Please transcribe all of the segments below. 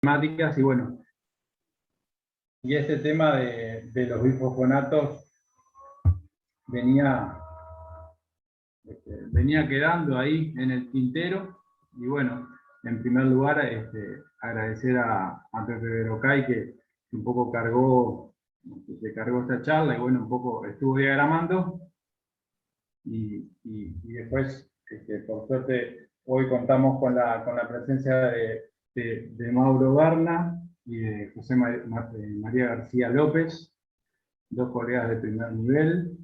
temáticas, y bueno, y este tema de los bifosfonatos venía quedando ahí en el tintero, y bueno, en primer lugar, agradecer a Pepe Berocay, que un poco se cargó esta charla, y bueno, un poco estuvo diagramando, y después, por suerte, hoy contamos con la presencia de Mauro Berna y de José María García López, dos colegas de primer nivel.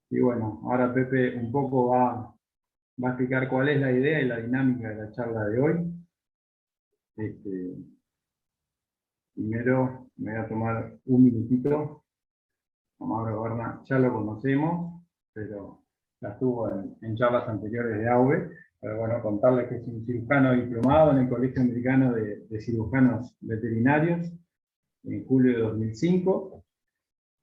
Y bueno, ahora Pepe un poco va a explicar cuál es la idea y la dinámica de la charla de hoy. Primero me voy a tomar un minutito. A Mauro Berna ya lo conocemos, pero ya estuvo en charlas anteriores de AUVE. Pero bueno, contarles que es un cirujano diplomado en el Colegio Americano de Cirujanos Veterinarios en julio de 2005.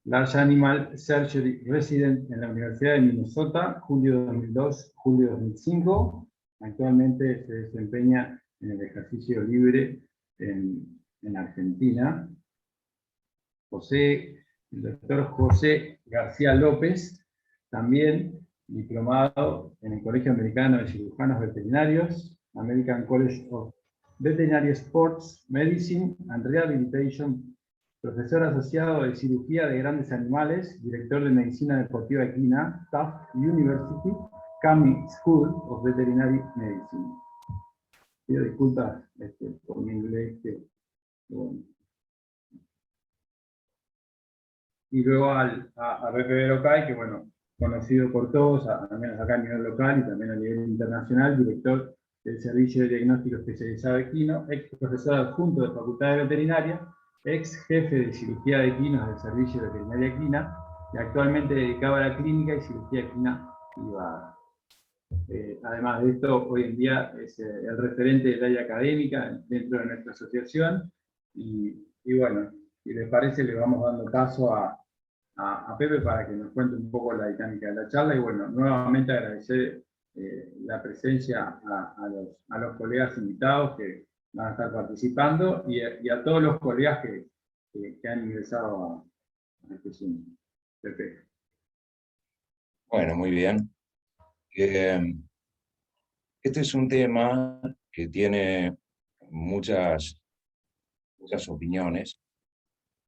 Large Animal Surgery Resident en la Universidad de Minnesota, julio de 2002, julio de 2005. Actualmente se desempeña en el ejercicio libre en Argentina. El doctor José García López, también diplomado en el Colegio Americano de Cirujanos Veterinarios, American College of Veterinary Sports Medicine and Rehabilitation, profesor asociado de cirugía de grandes animales, director de medicina deportiva equina, Tufts University, Cumming School of Veterinary Medicine. Pido disculpas por mi inglés, bueno. Y luego a Pepe Berocay, que bueno, conocido por todos, al menos acá a nivel local y también a nivel internacional, director del Servicio de Diagnóstico Especializado Equino, ex profesor adjunto de Facultad de Veterinaria, ex jefe de cirugía de equinos del Servicio de Veterinaria Equina, y actualmente dedicado a la clínica y cirugía equina privada. Además de esto, hoy en día es el referente del área académica dentro de nuestra asociación, y bueno, si les parece, le vamos dando paso a Pepe para que nos cuente un poco la dinámica de la charla, y bueno, nuevamente agradecer la presencia a los colegas invitados que van a estar participando, y a todos los colegas que han ingresado a este Zoom. Pepe. Bueno, muy bien. Este es un tema que tiene muchas opiniones.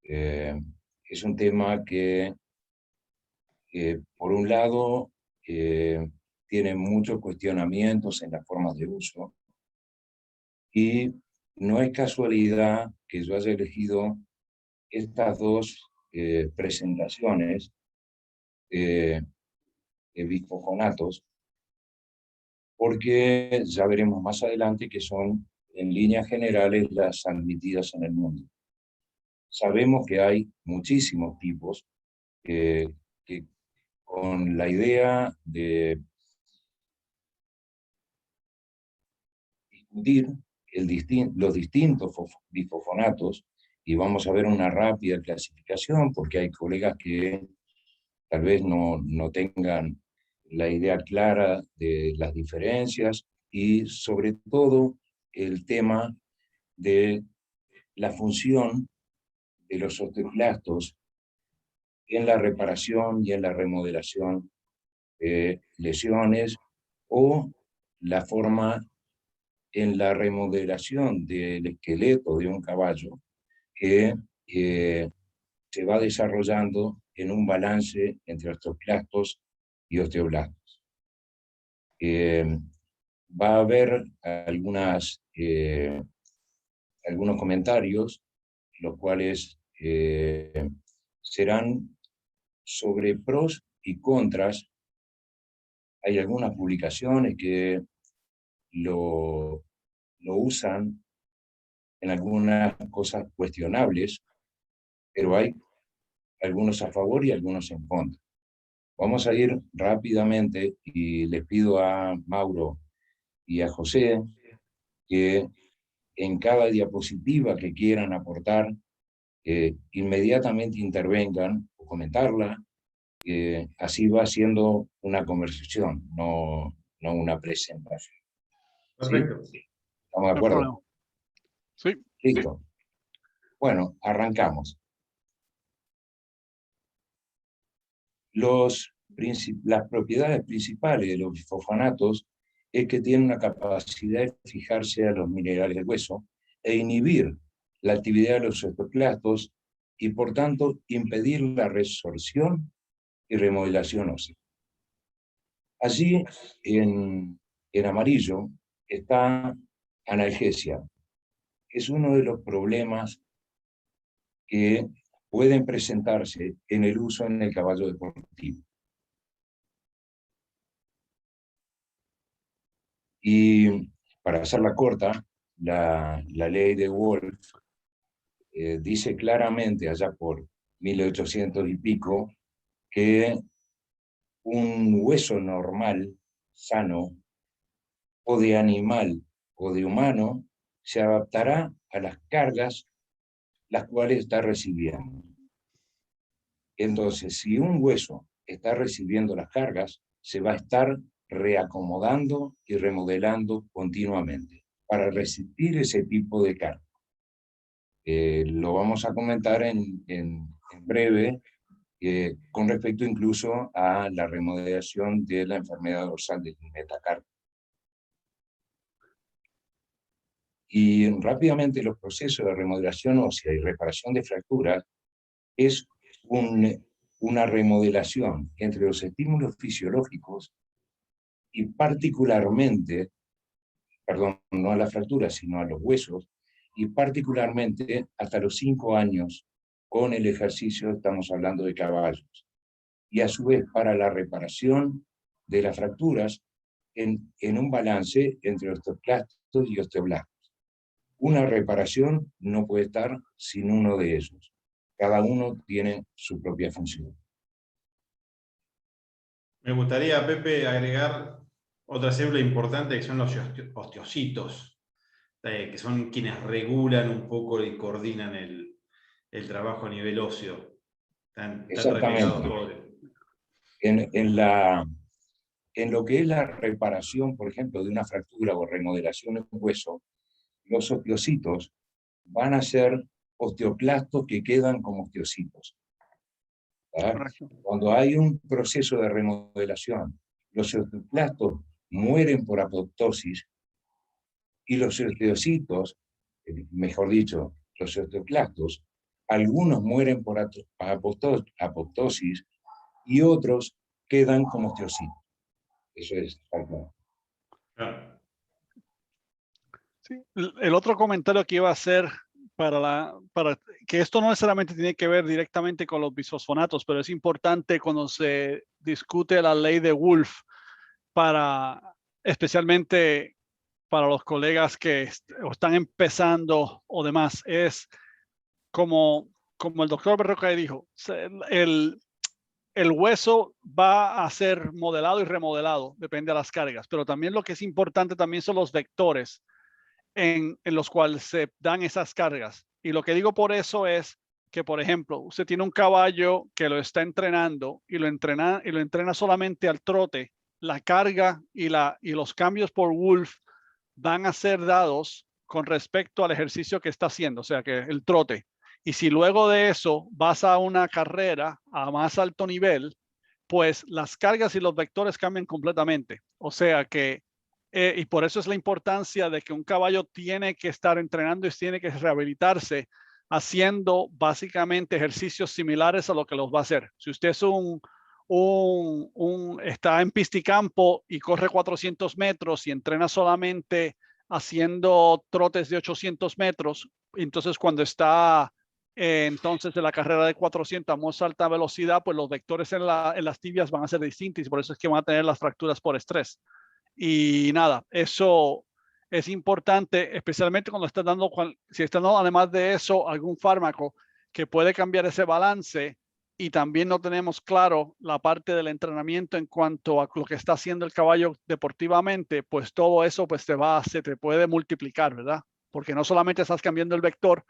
Es un tema que por un lado, tiene muchos cuestionamientos en las formas de uso, y no es casualidad que yo haya elegido estas dos presentaciones de bifosfonatos, porque ya veremos más adelante que son, en líneas generales, las admitidas en el mundo. Sabemos que hay muchísimos tipos que con la idea de discutir los distintos bifosfonatos, y vamos a ver una rápida clasificación, porque hay colegas que tal vez no tengan la idea clara de las diferencias, y sobre todo el tema de la función de los osteoclastos en la reparación y en la remodelación de lesiones, o la forma en la remodelación del esqueleto de un caballo que se va desarrollando en un balance entre osteoclastos y osteoblastos. Va a haber algunos comentarios, los cuales serán sobre pros y contras. Hay algunas publicaciones que lo usan en algunas cosas cuestionables, pero hay algunos a favor y algunos en contra. Vamos a ir rápidamente, y les pido a Mauro y a José que en cada diapositiva que quieran aportar, inmediatamente intervengan o comentarla. Así va siendo una conversación, no una presentación. Perfecto. ¿Sí? ¿Estamos de acuerdo? Sí. Listo. Bueno, arrancamos. Las propiedades principales de los bifosfonatos es que tienen una capacidad de fijarse a los minerales del hueso e inhibir la actividad de los osteoclastos y, por tanto, impedir la resorción y remodelación ósea. Allí, en amarillo, está analgesia. Es uno de los problemas que pueden presentarse en el uso en el caballo deportivo. Y para hacerla corta, la ley de Wolf dice claramente, allá por 1800 y pico, que un hueso normal, sano, o de animal o de humano, se adaptará a las cargas las cuales está recibiendo. Entonces, si un hueso está recibiendo las cargas, se va a estar reacomodando y remodelando continuamente para resistir ese tipo de carga. Lo vamos a comentar en breve, con respecto incluso a la remodelación de la enfermedad dorsal del metacarpio. Y rápidamente los procesos de remodelación ósea y reparación de fracturas es una remodelación entre los estímulos fisiológicos y particularmente, perdón, no a las fracturas, sino a los huesos, y particularmente hasta los 5 años con el ejercicio, estamos hablando de caballos. Y a su vez para la reparación de las fracturas en un balance entre osteoclastos y osteoblastos. Una reparación no puede estar sin uno de ellos. Cada uno tiene su propia función. Me gustaría, Pepe, agregar otra célula importante que son los osteocitos, que son quienes regulan un poco y coordinan el trabajo a nivel óseo. Están repegados todos. En lo que es la reparación, por ejemplo, de una fractura o remodelación de un hueso, los osteocitos van a ser osteoclastos que quedan como osteocitos. Cuando hay un proceso de remodelación, los osteoclastos mueren por apoptosis y los osteocitos, mejor dicho, los osteoclastos, algunos mueren por apoptosis y otros quedan como osteocitos. Eso es algo. Sí. El otro comentario que iba a hacer para que esto no necesariamente tiene que ver directamente con los bisfosfonatos, pero es importante cuando se discute la ley de Wolf, especialmente para los colegas que están empezando o demás, es como el doctor Berrocal dijo, el hueso va a ser modelado y remodelado, depende de las cargas, pero también lo que es importante también son los vectores en los cuales se dan esas cargas. Y lo que digo por eso es que, por ejemplo, usted tiene un caballo que lo está entrenando y lo entrena solamente al trote. La carga y los cambios por Wolf van a ser dados con respecto al ejercicio que está haciendo, o sea, que el trote. Y si luego de eso vas a una carrera a más alto nivel, pues las cargas y los vectores cambian completamente. O sea que y por eso es la importancia de que un caballo tiene que estar entrenando y tiene que rehabilitarse haciendo básicamente ejercicios similares a lo que los va a hacer. Si usted es está en pisticampo y corre 400 metros y entrena solamente haciendo trotes de 800 metros, entonces cuando está entonces de la carrera de 400 a más alta velocidad, pues los vectores en las tibias van a ser distintos y por eso es que van a tener las fracturas por estrés. Y nada, eso es importante, especialmente cuando si está dando además de eso algún fármaco que puede cambiar ese balance y también no tenemos claro la parte del entrenamiento en cuanto a lo que está haciendo el caballo deportivamente, pues todo eso pues se te puede multiplicar, ¿verdad? Porque no solamente estás cambiando el vector,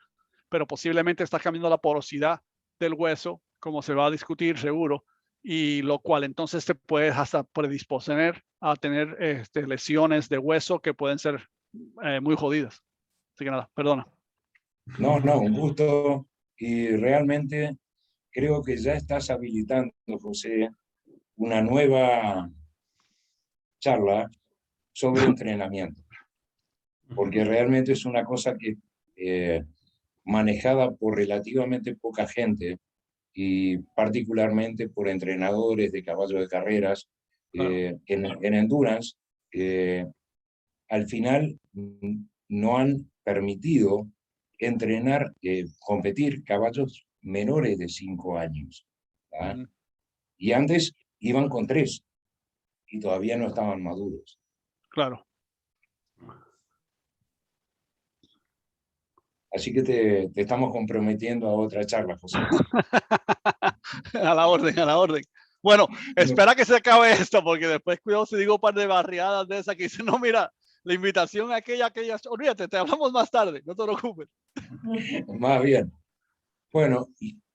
pero posiblemente estás cambiando la porosidad del hueso, como se va a discutir seguro, y lo cual entonces te puede hasta predisponer a tener lesiones de hueso que pueden ser muy jodidas. Así que nada, perdona. No, no, un gusto. Y realmente creo que ya estás habilitando, José, una nueva charla sobre entrenamiento, porque realmente es una cosa que manejada por relativamente poca gente y particularmente por entrenadores de caballos de carreras en endurance, al final no han permitido entrenar, competir caballos menores de 5 años. ¿Ah? Y antes iban con 3 y todavía no estaban maduros. Claro. Así que te estamos comprometiendo a otra charla, José. A la orden, a la orden. Bueno, espera que se acabe esto, porque después cuidado si digo un par de barriadas de esas que dicen, no, mira, la invitación aquella, olvídate, te hablamos más tarde, no te preocupes. Más bien. Bueno,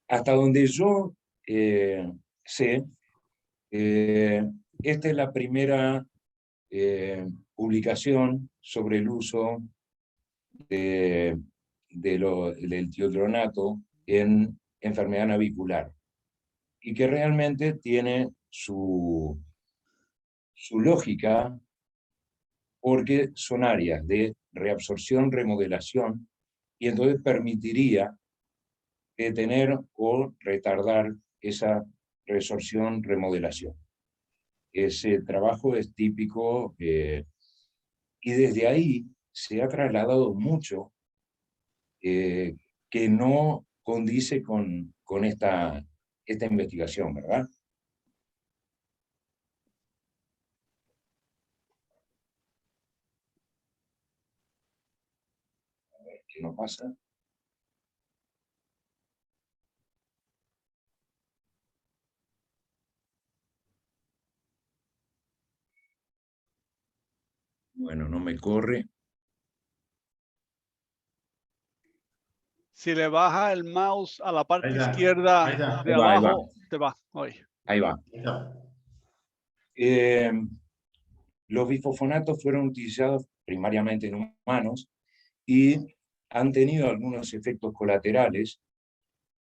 hasta donde yo sé, esta es la primera publicación sobre el uso del tiodronato en enfermedad navicular y que realmente tiene su lógica porque son áreas de reabsorción, remodelación y entonces permitiría detener o retardar esa resorción, remodelación. Ese trabajo es típico y desde ahí se ha trasladado mucho que no condice con esta investigación, ¿verdad? A ver, ¿qué nos pasa? Bueno, no me corre. Si le baja el mouse a la parte Ahí está, izquierda ahí está. de Ahí va, ahí va. abajo, te va. Oye. Ahí va. Ahí está. Los bifosfonatos fueron utilizados primariamente en humanos y han tenido algunos efectos colaterales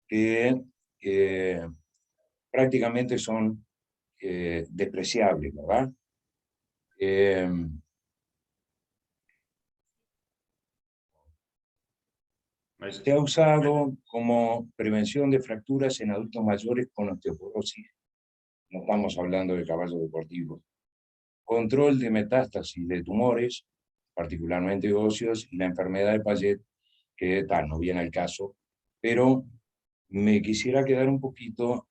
que prácticamente son despreciables, ¿verdad? Se ha usado como prevención de fracturas en adultos mayores con osteoporosis. No estamos hablando de caballos deportivos. Control de metástasis de tumores, particularmente óseos, y la enfermedad de Payet, que tal, no viene al caso, pero me quisiera quedar un poquito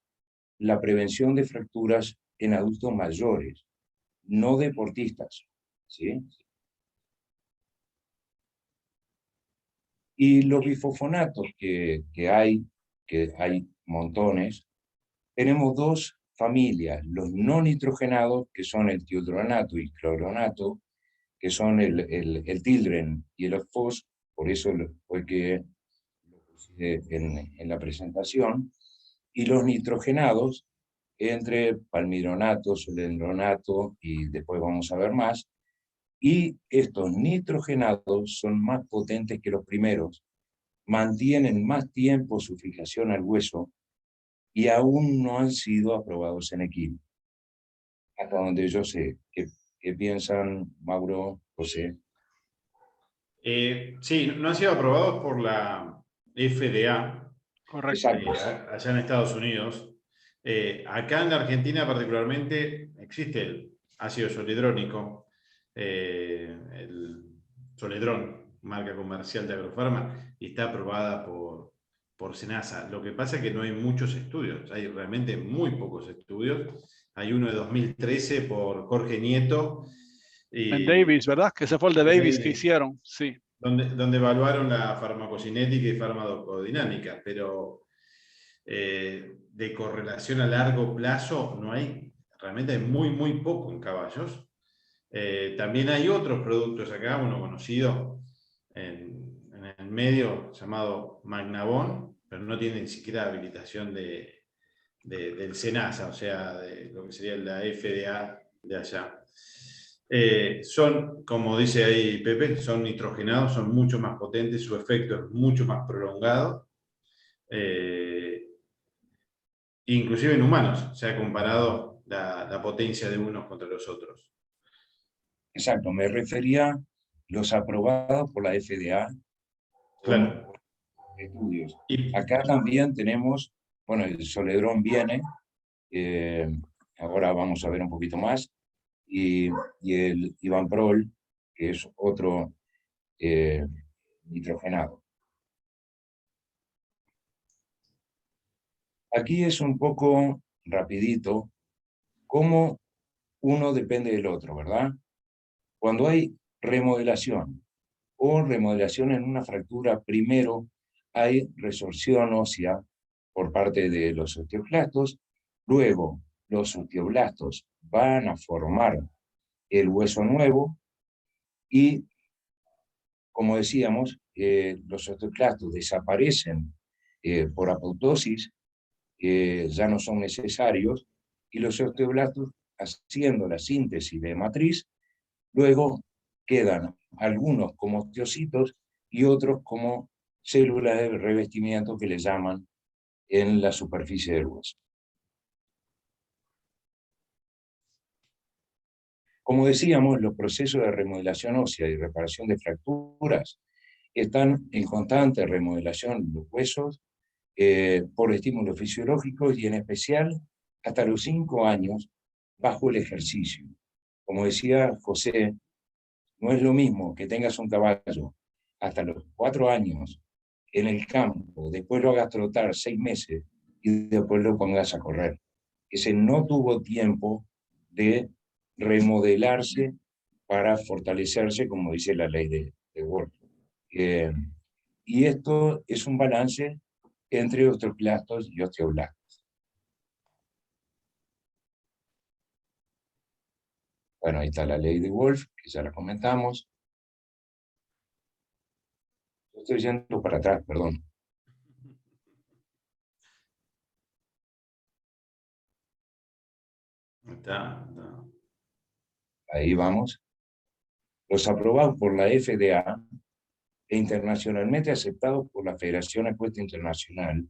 la prevención de fracturas en adultos mayores, no deportistas, ¿sí? Y los bifosfonatos que hay montones, tenemos 2 familias, los no nitrogenados, que son el tiodronato y cloronato, que son el tildren y el fos, por eso fue que lo puse en la presentación, y los nitrogenados, entre palmironato, solendronato, y después vamos a ver más, y estos nitrogenados son más potentes que los primeros, mantienen más tiempo su fijación al hueso y aún no han sido aprobados en equino. Hasta donde yo sé. ¿Qué piensan, Mauro, José? Sí, no han sido aprobados por la FDA. Correcto. Allá en Estados Unidos. Acá en la Argentina particularmente existe el ácido zoledrónico, el Zoledrón, marca comercial de Agrofarma, y está aprobada por SENASA. Lo que pasa es que no hay muchos estudios, hay realmente muy pocos estudios. Hay uno de 2013 por Jorge Nieto. En Davis, ¿verdad? Que ese fue el de Davis que hicieron, sí. Donde evaluaron la farmacocinética y farmacodinámica, pero de correlación a largo plazo no hay, realmente hay muy poco en caballos. También hay otros productos acá, uno conocido en el medio llamado Magnavon, pero no tiene ni siquiera habilitación del SENASA, o sea, de lo que sería la FDA de allá. Son, como dice ahí Pepe, son nitrogenados, son mucho más potentes, su efecto es mucho más prolongado. Inclusive en humanos se ha comparado la potencia de unos contra los otros. Exacto, me refería a los aprobados por la FDA como Claro. estudios. Y, Acá también tenemos, bueno, el Soledrón viene, ahora vamos a ver un poquito más, y el Ivanprol, que es otro nitrogenado. Aquí es un poco rapidito cómo uno depende del otro, ¿verdad? Cuando hay remodelación o remodelación en una fractura, primero hay resorción ósea por parte de los osteoclastos, luego los osteoblastos van a formar el hueso nuevo y, como decíamos, los osteoclastos desaparecen por apoptosis, ya no son necesarios, y los osteoblastos, haciendo la síntesis de matriz, luego quedan algunos como osteocitos y otros como células de revestimiento que le llaman en la superficie del hueso. Como decíamos, los procesos de remodelación ósea y reparación de fracturas están en constante remodelación de los huesos por estímulos fisiológicos y en especial hasta los 5 años bajo el ejercicio. Como decía José, no es lo mismo que tengas un caballo hasta los 4 años en el campo, después lo hagas trotar 6 meses y después lo pongas a correr. Ese no tuvo tiempo de remodelarse para fortalecerse, como dice la ley de Wolff. Y esto es un balance entre osteoclastos y osteoblastos. Bueno, ahí está la ley de Wolff, que ya la comentamos. Estoy yendo para atrás, perdón. está. Ahí vamos. Los aprobados por la FDA e internacionalmente aceptados por la Federación Ecuestre Internacional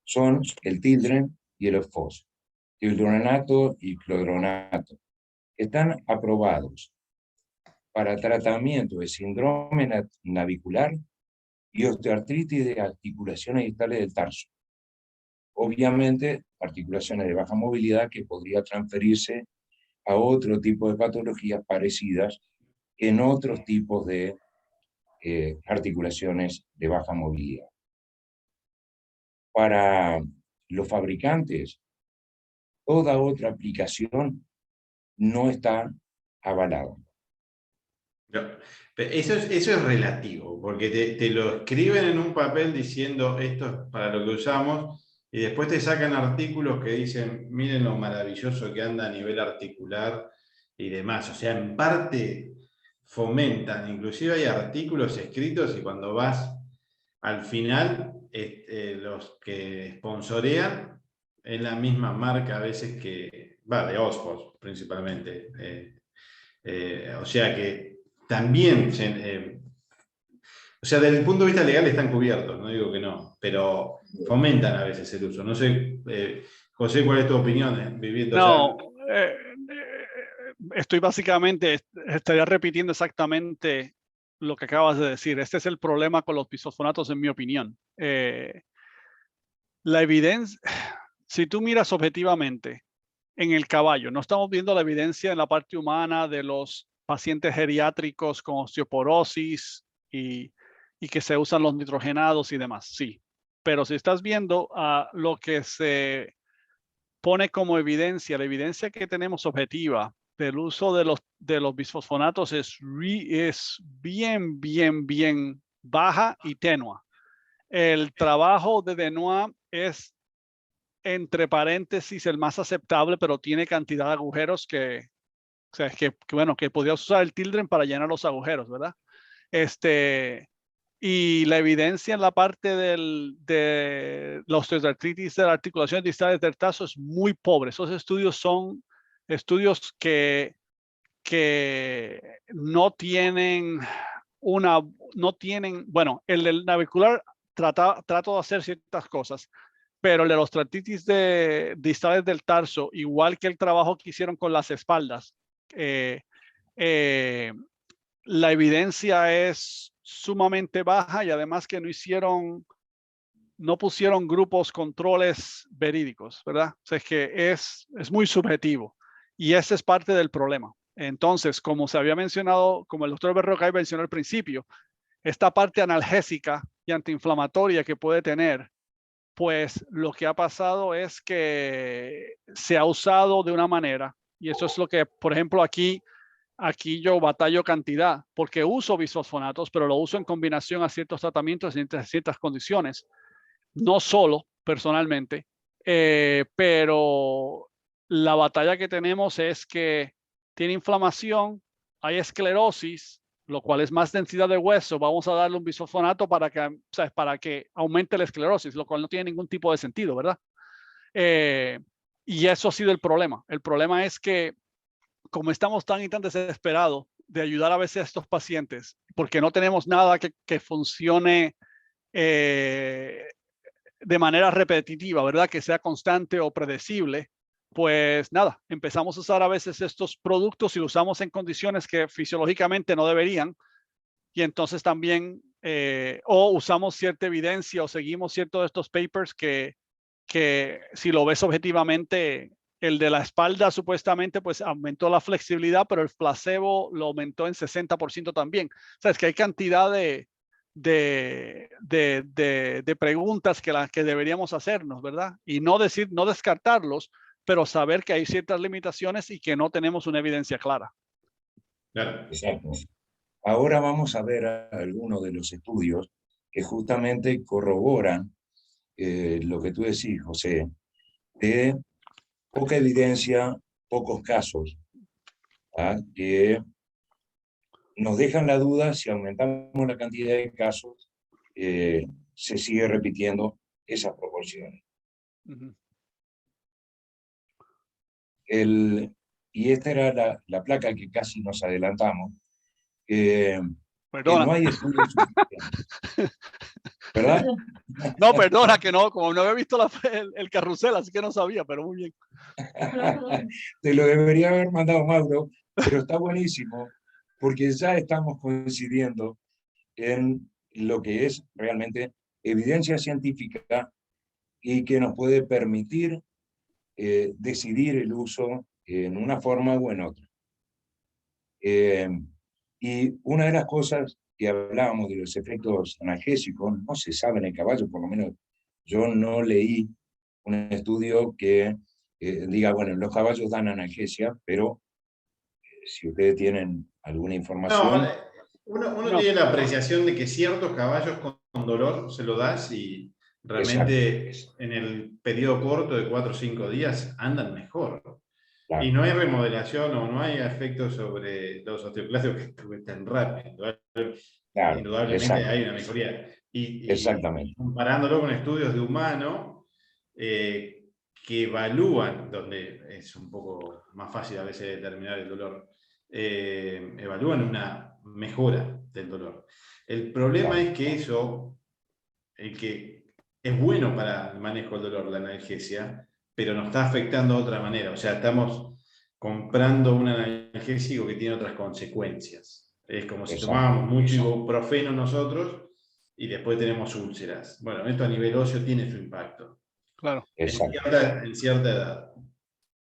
son el Tildren y el Ofos, tildronato y clodronato. Están aprobados para tratamiento de síndrome navicular y osteoartritis de articulaciones distales del tarso. Obviamente, articulaciones de baja movilidad que podría transferirse a otro tipo de patologías parecidas en otros tipos de articulaciones de baja movilidad. Para los fabricantes, toda otra aplicación no está avalada. Eso es relativo, porque te lo escriben en un papel diciendo esto es para lo que usamos, y después te sacan artículos que dicen, miren lo maravilloso que anda a nivel articular y demás. O sea, en parte fomentan, inclusive hay artículos escritos y cuando vas al final, los que sponsorean es la misma marca a veces que, va, de Ospos principalmente. O sea que también, o sea, desde el punto de vista legal están cubiertos, no digo que no, pero fomentan a veces el uso. No sé, José, ¿cuál es tu opinión viviendo No, allá? estoy básicamente, estaría repitiendo exactamente lo que acabas de decir. Este es el problema con los bisfosfonatos, en mi opinión. La evidencia, si tú miras objetivamente en el caballo, no estamos viendo la evidencia en la parte humana de los pacientes geriátricos con osteoporosis y que se usan los nitrogenados y demás, sí. Pero si estás viendo lo que se pone como evidencia, la evidencia que tenemos objetiva del uso de los bisfosfonatos es bien baja y tenua. El trabajo de Denois es, entre paréntesis, el más aceptable, pero tiene cantidad de agujeros o sea, bueno, que podrías usar el Tildren para llenar los agujeros, ¿verdad? Y la evidencia en la parte de la osteoartritis de las articulaciones distales del tarso es muy pobre. Esos estudios son estudios que que no tienen bueno, el del navicular trato de hacer ciertas cosas, pero el de los osteoartritis distales del tarso, igual que el trabajo que hicieron con las espaldas, la evidencia es sumamente baja y además que no pusieron grupos controles verídicos, ¿verdad? O sea, es que es muy subjetivo y ese es parte del problema. Entonces, como se había mencionado, como el doctor Berrocay mencionó al principio, esta parte analgésica y antiinflamatoria que puede tener, pues lo que ha pasado es que se ha usado de una manera, y eso es lo que, por ejemplo, aquí yo batallo cantidad, porque uso bisfosfonatos, pero lo uso en combinación a ciertos tratamientos en ciertas condiciones, no solo personalmente, pero la batalla que tenemos es que tiene inflamación, hay esclerosis, lo cual es más densidad de hueso. Vamos a darle un bisfosfonato para que aumente la esclerosis, lo cual no tiene ningún tipo de sentido, ¿verdad? Y eso ha sido el problema. El problema es que como estamos tan y tan desesperados de ayudar a veces a estos pacientes, porque no tenemos nada que funcione de manera repetitiva, ¿verdad? Que sea constante o predecible, pues nada, empezamos a usar a veces estos productos y los usamos en condiciones que fisiológicamente no deberían. Y entonces también, o usamos cierta evidencia o seguimos ciertos de estos papers que si lo ves objetivamente, el de la espalda supuestamente pues aumentó la flexibilidad, pero el placebo lo aumentó en 60% también. O sea, es que hay cantidad de preguntas que deberíamos hacernos, ¿verdad? Y no descartarlos, pero saber que hay ciertas limitaciones y que no tenemos una evidencia clara. Claro. Exacto. Ahora vamos a ver algunos de los estudios que justamente corroboran lo que tú decís, José, de poca evidencia, pocos casos, ¿ah? Que nos dejan la duda si aumentamos la cantidad de casos, se sigue repitiendo esas proporciones. Uh-huh. Y esta era la placa que casi nos adelantamos, que Perdona. no hay estudios suficientes. ¿Verdad? No, perdona que no, como no había visto el carrusel, así que no sabía, pero muy bien. Te lo debería haber mandado Mauro, pero está buenísimo, porque ya estamos coincidiendo en lo que es realmente evidencia científica y que nos puede permitir decidir el uso en una forma o en otra. Y una de las cosas que hablábamos de los efectos analgésicos, no se sabe en el caballo, por lo menos yo no leí un estudio que diga, bueno, los caballos dan analgesia, pero si ustedes tienen alguna información... No, uno tiene la apreciación de que ciertos caballos con dolor se lo das y realmente en el periodo corto de 4 o 5 días andan mejor. Claro. Y no hay remodelación o no hay efectos sobre los osteoclastos que estén rápido. Claro, indudablemente hay una mejoría. Y exactamente. Comparándolo con estudios de humano que evalúan, donde es un poco más fácil a veces determinar el dolor, evalúan una mejora del dolor. El problema es que eso, que es bueno para el manejo del dolor, la analgesia, pero nos está afectando de otra manera. O sea, estamos comprando un analgésico que tiene otras consecuencias. Es como si tomábamos mucho ibuprofeno nosotros y después tenemos úlceras. Bueno, esto a nivel óseo tiene su impacto. Claro. En cierta edad.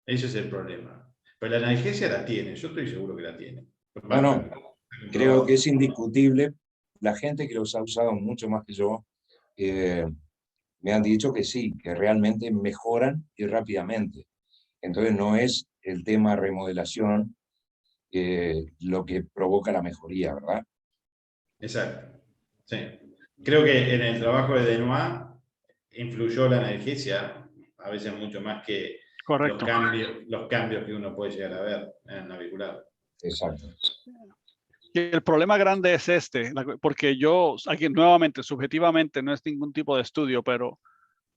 Ese es el problema. Pero la analgesia la tiene, yo estoy seguro que la tiene. Bueno, creo que es indiscutible. La gente que los ha usado mucho más que yo me han dicho que sí, que realmente mejoran y rápidamente. Entonces no es el tema remodelación lo que provoca la mejoría, ¿verdad? Exacto. Sí. Creo que en el trabajo de Denois influyó la analgesia, a veces mucho más que los cambios que uno puede llegar a ver en el navicular. Exacto. El problema grande es porque yo, aquí nuevamente, subjetivamente, no es ningún tipo de estudio, pero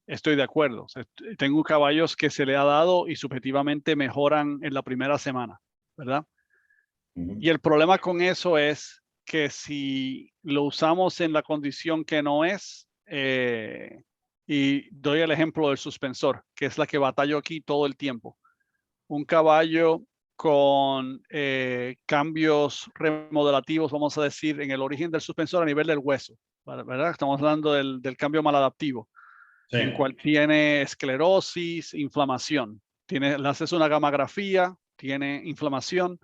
estoy de acuerdo. O sea, tengo caballos que se le ha dado y subjetivamente mejoran en la primera semana, ¿verdad? Y el problema con eso es que si lo usamos en la condición que no es, y doy el ejemplo del suspensor, que es la que batallo aquí todo el tiempo. Un caballo con cambios remodelativos, vamos a decir, en el origen del suspensor a nivel del hueso, ¿verdad? Estamos hablando del cambio maladaptivo, Sí. en cual tiene esclerosis, inflamación. Le haces una gamografía, tiene inflamación,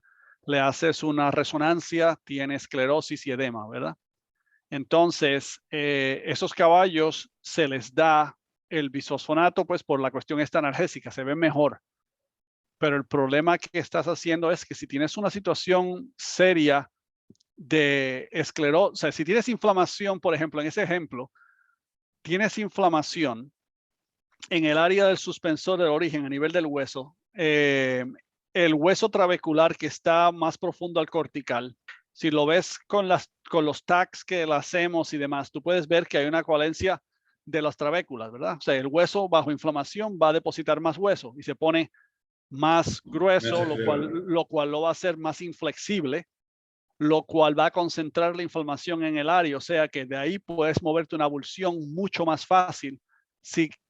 le haces una resonancia, tiene esclerosis y edema, ¿verdad? Entonces, esos caballos se les da el bisfosfonato, pues por la cuestión esta analgésica, se ven mejor. Pero el problema que estás haciendo es que si tienes una situación seria de esclerosis, o sea, si tienes inflamación, por ejemplo, en ese ejemplo, tienes inflamación en el área del suspensor del origen a nivel del hueso, el hueso trabecular que está más profundo al cortical, si lo ves con los tags que le hacemos y demás, tú puedes ver que hay una coalencia de las trabéculas, ¿verdad? O sea, el hueso bajo inflamación va a depositar más hueso y se pone más grueso, lo cual lo va a hacer más inflexible, lo cual va a concentrar la inflamación en el área, o sea que de ahí puedes moverte una abulsión mucho más fácil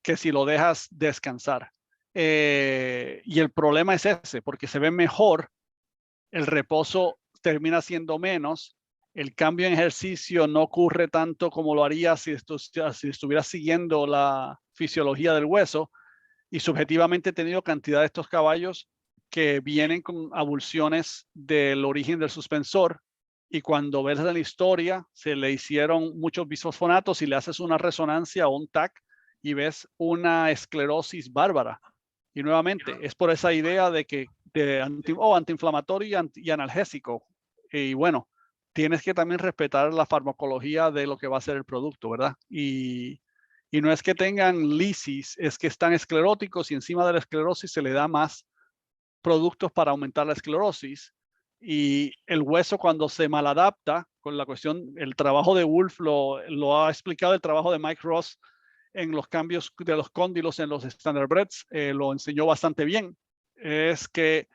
que si lo dejas descansar. Y el problema es ese, porque se ve mejor, el reposo termina siendo menos, el cambio en ejercicio no ocurre tanto como lo haría si estuvieras siguiendo la fisiología del hueso, y subjetivamente he tenido cantidad de estos caballos que vienen con abulsiones del origen del suspensor, y cuando ves la historia se le hicieron muchos bisfosfonatos y le haces una resonancia o un TAC y ves una esclerosis bárbara. Y nuevamente es por esa idea de que antiinflamatorio y analgésico. Y bueno, tienes que también respetar la farmacología de lo que va a ser el producto, ¿verdad? Y no es que tengan lisis, es que están escleróticos y encima de la esclerosis se le da más productos para aumentar la esclerosis. Y el hueso, cuando se maladapta con la cuestión, el trabajo de Wolf lo ha explicado, el trabajo de Mike Ross en los cambios de los cóndilos en los standardbreds, lo enseñó bastante bien. Es que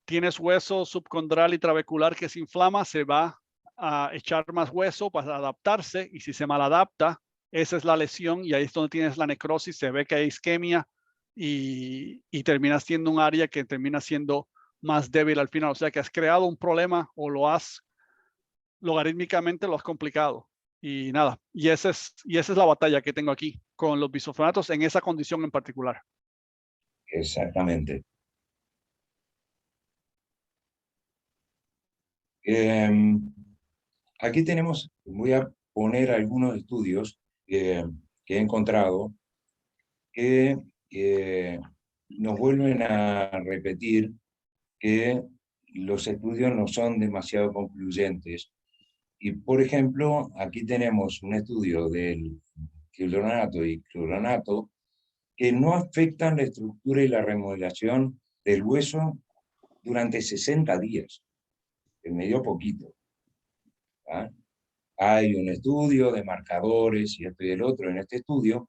tienes hueso subcondral y trabecular que se inflama, se va a echar más hueso para adaptarse, y si se maladapta, esa es la lesión y ahí es donde tienes la necrosis, se ve que hay isquemia y terminas siendo un área que termina siendo más débil al final. O sea que has creado un problema o logarítmicamente lo has complicado. Y nada, y esa es la batalla que tengo aquí con los bisfosfonatos en esa condición en particular. Exactamente. Aquí tenemos, voy a poner algunos estudios que he encontrado que nos vuelven a repetir que los estudios no son demasiado concluyentes. Y, por ejemplo, aquí tenemos un estudio del quilonato y cloronato que no afectan la estructura y la remodelación del hueso durante 60 días. Me dio poquito. ¿Ah? Hay un estudio de marcadores y esto y el otro en este estudio,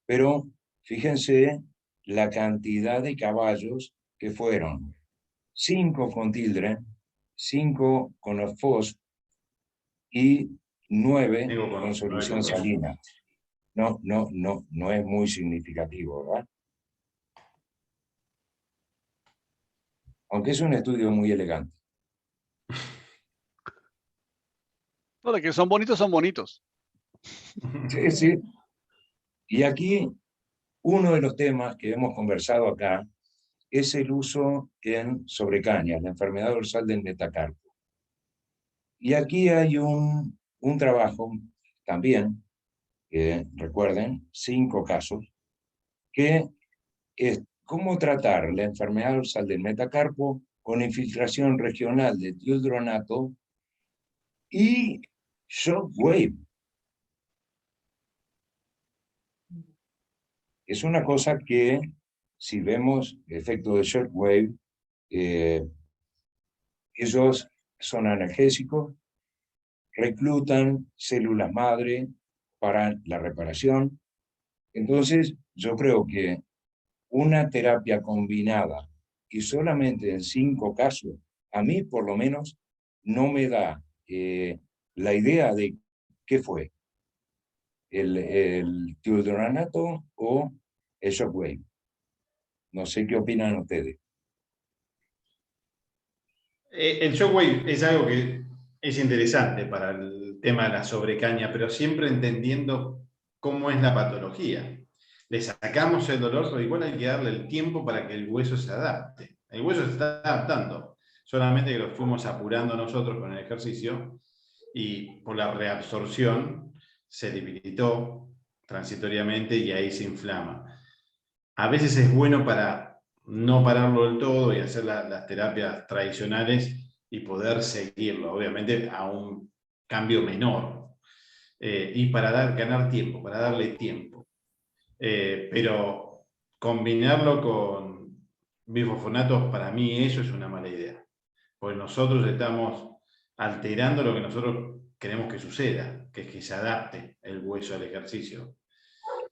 pero fíjense la cantidad de caballos que fueron 5 con Tildren, 5 con Osfos y 9 con solución salina. No es muy significativo, ¿verdad? Aunque es un estudio muy elegante. No, de que son bonitos, son bonitos. Sí, sí. Y aquí uno de los temas que hemos conversado acá es el uso en sobrecañas, la enfermedad dorsal del metacarpo. Y aquí hay un trabajo también, que recuerden, 5 casos, que es cómo tratar la enfermedad dorsal del metacarpo con infiltración regional de tioldronato y shockwave. Es una cosa que, si vemos el efecto de shockwave, ellos son analgésicos, reclutan células madre para la reparación. Entonces, yo creo que una terapia combinada y solamente en 5 casos a mí por lo menos no me da la idea de qué fue, el tiodranato o el shockwave. No sé qué opinan ustedes. El shockwave es algo que es interesante para el tema de la sobrecaña, pero siempre entendiendo cómo es la patología. Le sacamos el dolor, pero igual hay que darle el tiempo para que el hueso se adapte. El hueso se está adaptando, solamente que lo fuimos apurando nosotros con el ejercicio y por la reabsorción se debilitó transitoriamente y ahí se inflama. A veces es bueno para no pararlo del todo y hacer las terapias tradicionales y poder seguirlo, obviamente a un cambio menor. Y para ganar tiempo, para darle tiempo. Pero combinarlo con bifosfonatos, para mí eso es una mala idea. Porque nosotros estamos alterando lo que nosotros queremos que suceda, que es que se adapte el hueso al ejercicio.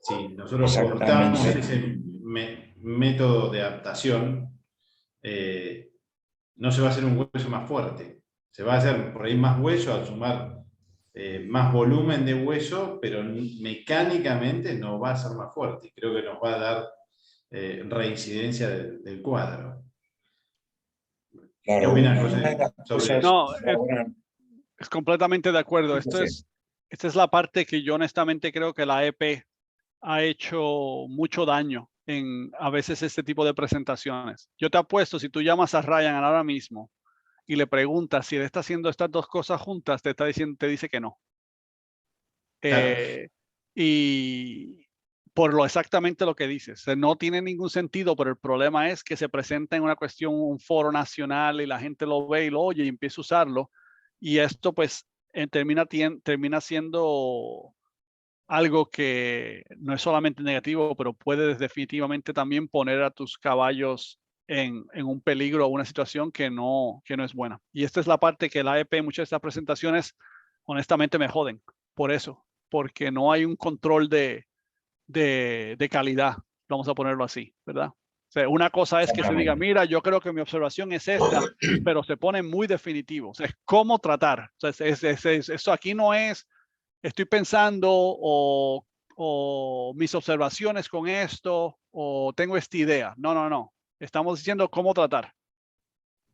Si nosotros cortamos ese método de adaptación, no se va a hacer un hueso más fuerte. Se va a hacer por ahí más hueso al sumar más volumen de hueso, pero mecánicamente no va a ser más fuerte. Creo que nos va a dar reincidencia del cuadro. Claro, ¿Qué opinas, José, sobre eso? No, es completamente de acuerdo. Esta es la parte que yo honestamente creo que la EP ha hecho mucho daño en a veces este tipo de presentaciones. Yo te apuesto, si tú llamas a Ryan ahora mismo y le preguntas si él está haciendo estas dos cosas juntas, te dice que no. Claro. Y por lo exactamente lo que dices, no tiene ningún sentido, pero el problema es que se presenta en una cuestión, un foro nacional y la gente lo ve y lo oye y empieza a usarlo. Y esto pues termina siendo algo que no es solamente negativo, pero puede definitivamente también poner a tus caballos en un peligro o una situación que no es buena. Y esta es la parte que la EP, muchas de estas presentaciones, honestamente me joden por eso, porque no hay un control de calidad, vamos a ponerlo así, ¿verdad? O sea, una cosa es que se diga, mira, yo creo que mi observación es esta, pero se pone muy definitivo. O sea, es cómo tratar. O sea, eso aquí no es estoy pensando o mis observaciones con esto o tengo esta idea. No. Estamos diciendo cómo tratar.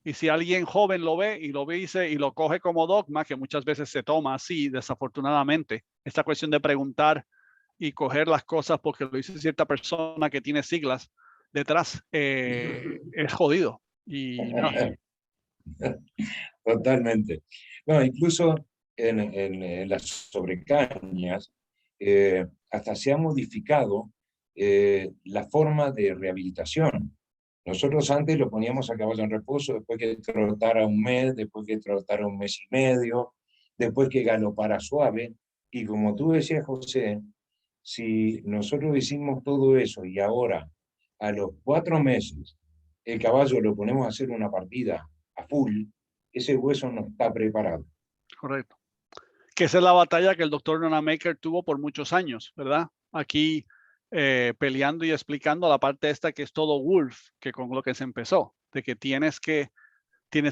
Y si alguien joven lo ve y lo dice y lo coge como dogma, que muchas veces se toma así, desafortunadamente, esta cuestión de preguntar y coger las cosas porque lo dice cierta persona que tiene siglas detrás, es jodido. Y no. Totalmente. No, incluso en las sobrecañas, hasta se ha modificado la forma de rehabilitación. Nosotros antes lo poníamos a caballo en reposo, después que trotara un mes, después que trotara un mes y medio, después que galopara suave. Y como tú decías, José, si nosotros hicimos todo eso y ahora, a los 4 meses, el caballo lo ponemos a hacer una partida a full, ese hueso no está preparado. Correcto. Que esa es la batalla que el doctor Nonamaker tuvo por muchos años, ¿verdad? Aquí peleando y explicando la parte esta que es todo Wolf, que con lo que se empezó, de que tienes que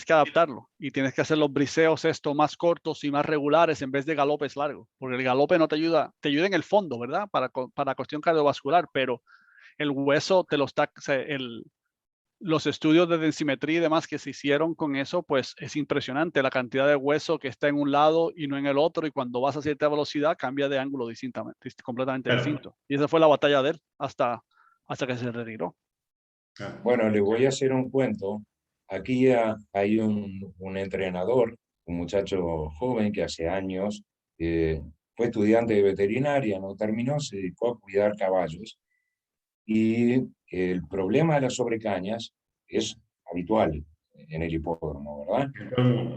adaptarlo y tienes que hacer los briseos esto más cortos y más regulares en vez de galopes largos, porque el galope no te ayuda en el fondo, ¿verdad? Para cuestión cardiovascular, pero el hueso te lo está, los estudios de densimetría y demás que se hicieron con eso, pues es impresionante la cantidad de hueso que está en un lado y no en el otro, y cuando vas a cierta velocidad cambia de ángulo distintamente, completamente distinto. Y esa fue la batalla de él hasta que se retiró. Bueno, les voy a hacer un cuento. Aquí hay un entrenador, un muchacho joven que hace años fue estudiante de veterinaria, no terminó, se dedicó a cuidar caballos. Y el problema de las sobrecañas es habitual en el hipódromo, ¿verdad?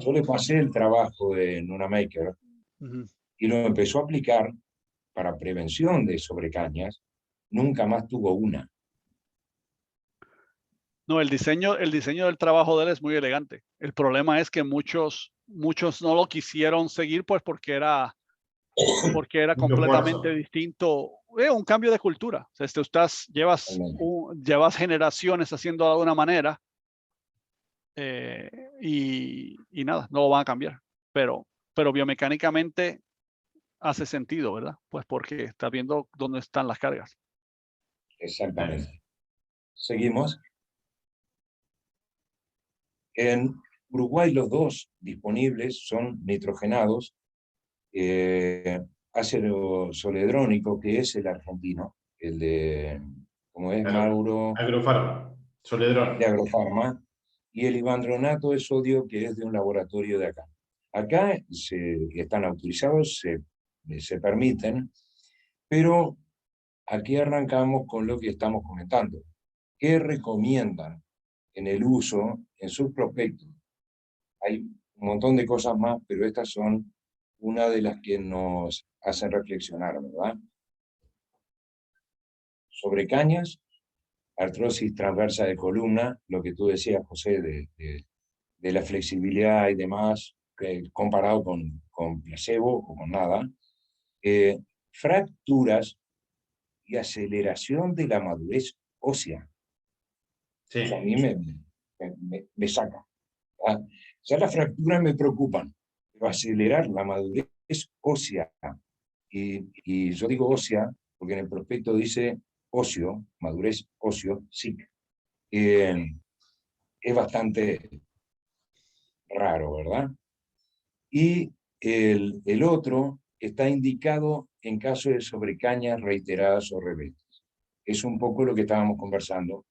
Yo le pasé el trabajo de Nonamaker y lo empezó a aplicar para prevención de sobrecañas. Nunca más tuvo una. No, el diseño del trabajo de él es muy elegante. El problema es que muchos no lo quisieron seguir, pues porque era completamente distinto, un cambio de cultura. O sea, llevas generaciones haciendo de alguna manera. y nada, no lo van a cambiar. Pero biomecánicamente hace sentido, ¿verdad? Pues porque está viendo dónde están las cargas. Exactamente. Seguimos. En Uruguay los dos disponibles son nitrogenados, ácido soledrónico, que es el argentino, el de, ¿cómo es? Claro. Mauro, Agrofarma, Soledrón. de Agrofarma, y el ibandronato es sodio, que es de un laboratorio de acá. Acá están autorizados, se permiten, pero aquí arrancamos con lo que estamos comentando. ¿Qué recomiendan en el uso, en sus prospectos? Hay un montón de cosas más, pero estas son una de las que nos hacen reflexionar, ¿verdad? Sobre cañas, artrosis transversa de columna, lo que tú decías, José, de la flexibilidad y demás, comparado con placebo o con nada. Fracturas y aceleración de la madurez ósea. Sí. Eso a mí me saca. ¿Ah? Ya las fracturas me preocupan, pero acelerar la madurez ósea, y yo digo ósea porque en el prospecto dice óseo, madurez óseo, sí, es bastante raro, ¿verdad? Y el otro está indicado en caso de sobrecañas reiteradas o rebetes. Es un poco lo que estábamos conversando,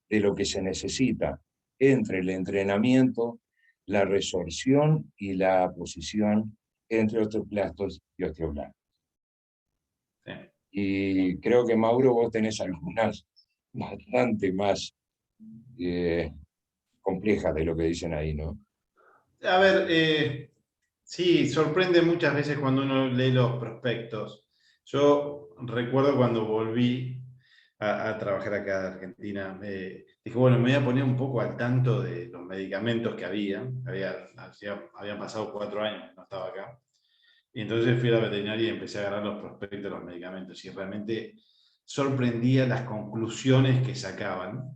de lo que se necesita entre el entrenamiento, la resorción y la posición entre osteoclastos y osteoblastos. Sí. Y creo que, Mauro, vos tenés algunas bastante más complejas de lo que dicen ahí, ¿no? A ver, sí, sorprende muchas veces cuando uno lee los prospectos. Yo recuerdo cuando volví a trabajar acá en Argentina, dije, bueno, me voy a poner un poco al tanto de los medicamentos que habían pasado 4 años que no estaba acá. Y entonces fui a la veterinaria y empecé a agarrar los prospectos de los medicamentos y realmente sorprendía las conclusiones que sacaban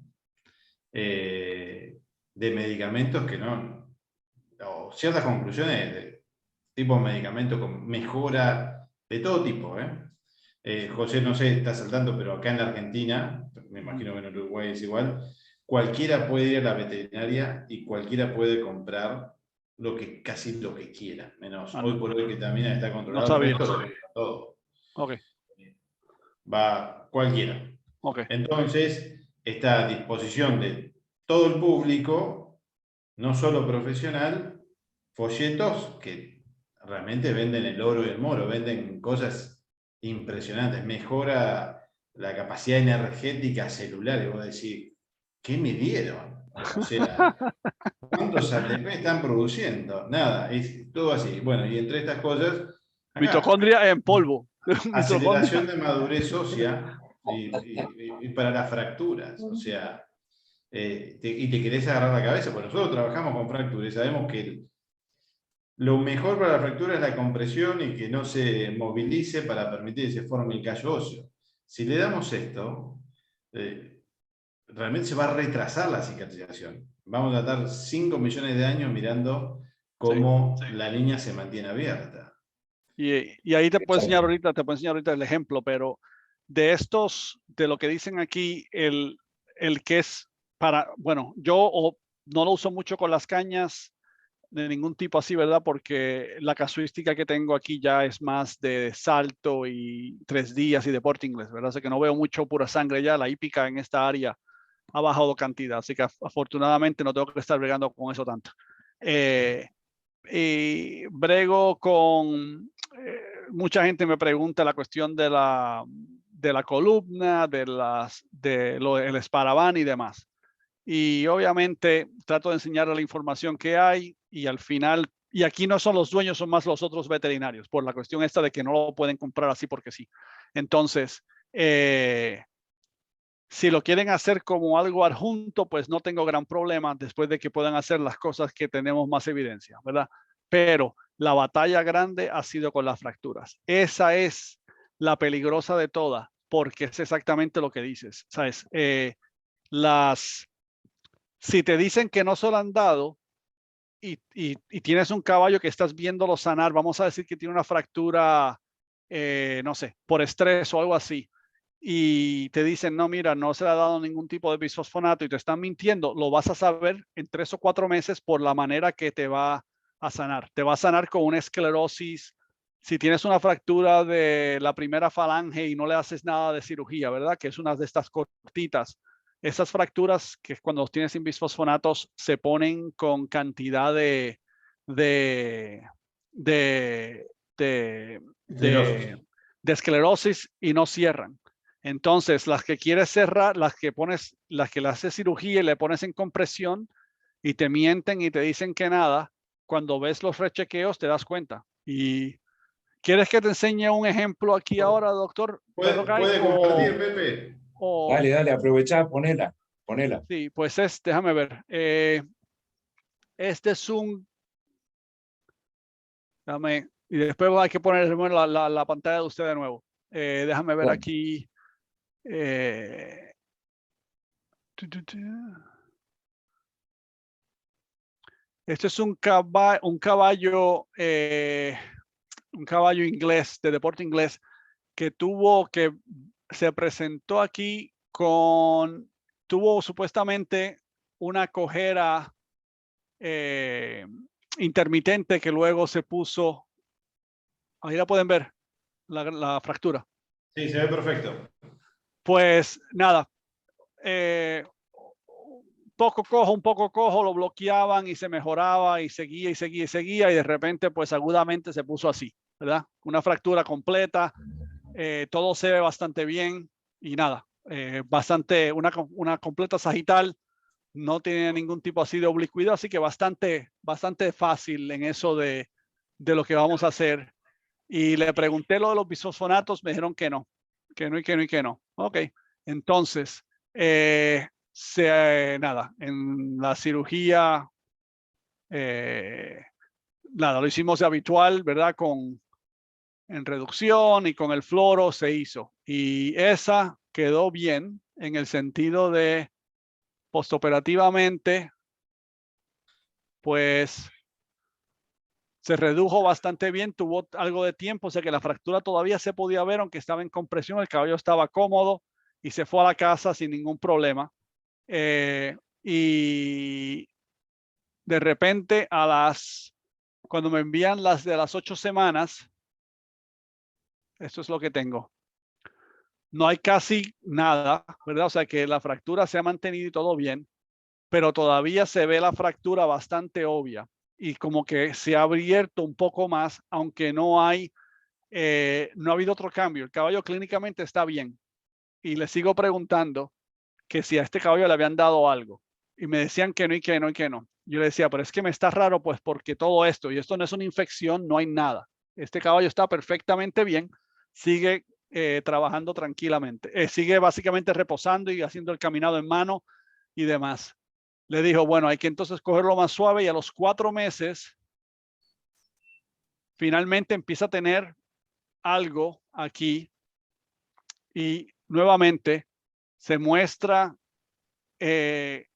de medicamentos que no, o ciertas conclusiones de tipo de medicamentos con mejora de todo tipo. José, no sé, está saltando, pero acá en la Argentina, me imagino que en Uruguay es igual, cualquiera puede ir a la veterinaria y cualquiera puede comprar casi lo que quiera, menos hoy por hoy que también está controlado, No sabía. esto todo. Ok, Va cualquiera. ok. Entonces, está a disposición de todo el público, no solo profesional, folletos que realmente venden el oro y el moro, venden cosas impresionantes, mejora la capacidad energética celular, y vos decís, ¿qué me dieron? O sea, ¿cuántos ATP están produciendo? Nada, es todo así. Bueno, y entre estas cosas, acá, Mitocondria en polvo. aceleración de madurez ósea y para las fracturas, o sea, y te querés agarrar la cabeza, pues nosotros trabajamos con fracturas y sabemos que lo mejor para la fractura es la compresión y que no se movilice para permitir que se forme el callo óseo. Si le damos esto, realmente se va a retrasar la cicatrización. Vamos a estar 5 millones de años mirando cómo la línea se mantiene abierta. Y ahí te puedo enseñar ahorita el ejemplo, pero de estos, de lo que dicen aquí, el que es para, bueno, yo no lo uso mucho con las cañas de ningún tipo así, ¿verdad? Porque la casuística que tengo aquí ya es más de salto y 3 días y deporte inglés, ¿verdad? Así que no veo mucho pura sangre ya, la hípica en esta área ha bajado cantidad, así que afortunadamente no tengo que estar bregando con eso tanto. Y brego con, mucha gente me pregunta la cuestión de la columna, el esparavan y demás. Y obviamente trato de enseñarle la información que hay y al final, y aquí no son los dueños, son más los otros veterinarios, por la cuestión esta de que no lo pueden comprar así porque sí. Entonces, si lo quieren hacer como algo adjunto, pues no tengo gran problema después de que puedan hacer las cosas que tenemos más evidencia, ¿verdad? Pero la batalla grande ha sido con las fracturas. Esa es la peligrosa de todas, porque es exactamente lo que dices, ¿sabes? Si te dicen que no se lo han dado, y tienes un caballo que estás viéndolo sanar, vamos a decir que tiene una fractura, no sé, por estrés o algo así, y te dicen, no, mira, no se le ha dado ningún tipo de bisfosfonato y te están mintiendo, lo vas a saber en 3 o 4 meses por la manera que te va a sanar. Te va a sanar con una esclerosis. Si tienes una fractura de la primera falange y no le haces nada de cirugía, ¿verdad? Que es una de estas cortitas. Esas fracturas que cuando tienes sin bisfosfonatos se ponen con cantidad de esclerosis y no cierran. Entonces, las que quieres cerrar, las que le haces cirugía y le pones en compresión y te mienten y te dicen que nada, cuando ves los rechequeos te das cuenta. Y ¿quieres que te enseñe un ejemplo aquí ahora, doctor? ¿Puede compartir, Pepe? Dale, aprovechá, ponela. Sí, pues déjame ver. Este es un... y después hay que poner la pantalla de usted de nuevo. Déjame ver aquí. Este es un caballo inglés, de deporte inglés, que se presentó aquí tuvo supuestamente una cojera intermitente que luego se puso, ahí la pueden ver, la fractura. Sí, se ve perfecto. Pues nada, un poco cojo, lo bloqueaban y se mejoraba y seguía y de repente pues agudamente se puso así, ¿verdad? Una fractura completa, todo se ve bastante bien y nada, una completa sagital, no tiene ningún tipo así de oblicuidad, así que bastante fácil en eso de lo que vamos a hacer. Y le pregunté lo de los bisfosfonatos, me dijeron que no. Ok, entonces, nada, en la cirugía, nada, lo hicimos de habitual, ¿verdad? En reducción y con el fluoro se hizo. Y esa quedó bien en el sentido de postoperativamente, pues se redujo bastante bien, tuvo algo de tiempo, o sea que la fractura todavía se podía ver, aunque estaba en compresión, el caballo estaba cómodo y se fue a la casa sin ningún problema. Y de repente cuando me envían las de las 8 semanas, esto es lo que tengo. No hay casi nada, ¿verdad? O sea que la fractura se ha mantenido y todo bien, pero todavía se ve la fractura bastante obvia y como que se ha abierto un poco más, aunque no ha habido otro cambio. El caballo clínicamente está bien. Y le sigo preguntando que si a este caballo le habían dado algo. Y me decían que no y que no y que no. Yo le decía, pero es que me está raro, pues porque todo esto, y esto no es una infección, no hay nada. Este caballo está perfectamente bien, sigue trabajando tranquilamente, sigue básicamente reposando y haciendo el caminado en mano y demás. Le dijo, bueno, hay que entonces cogerlo más suave y a los 4 meses finalmente empieza a tener algo aquí y nuevamente se muestra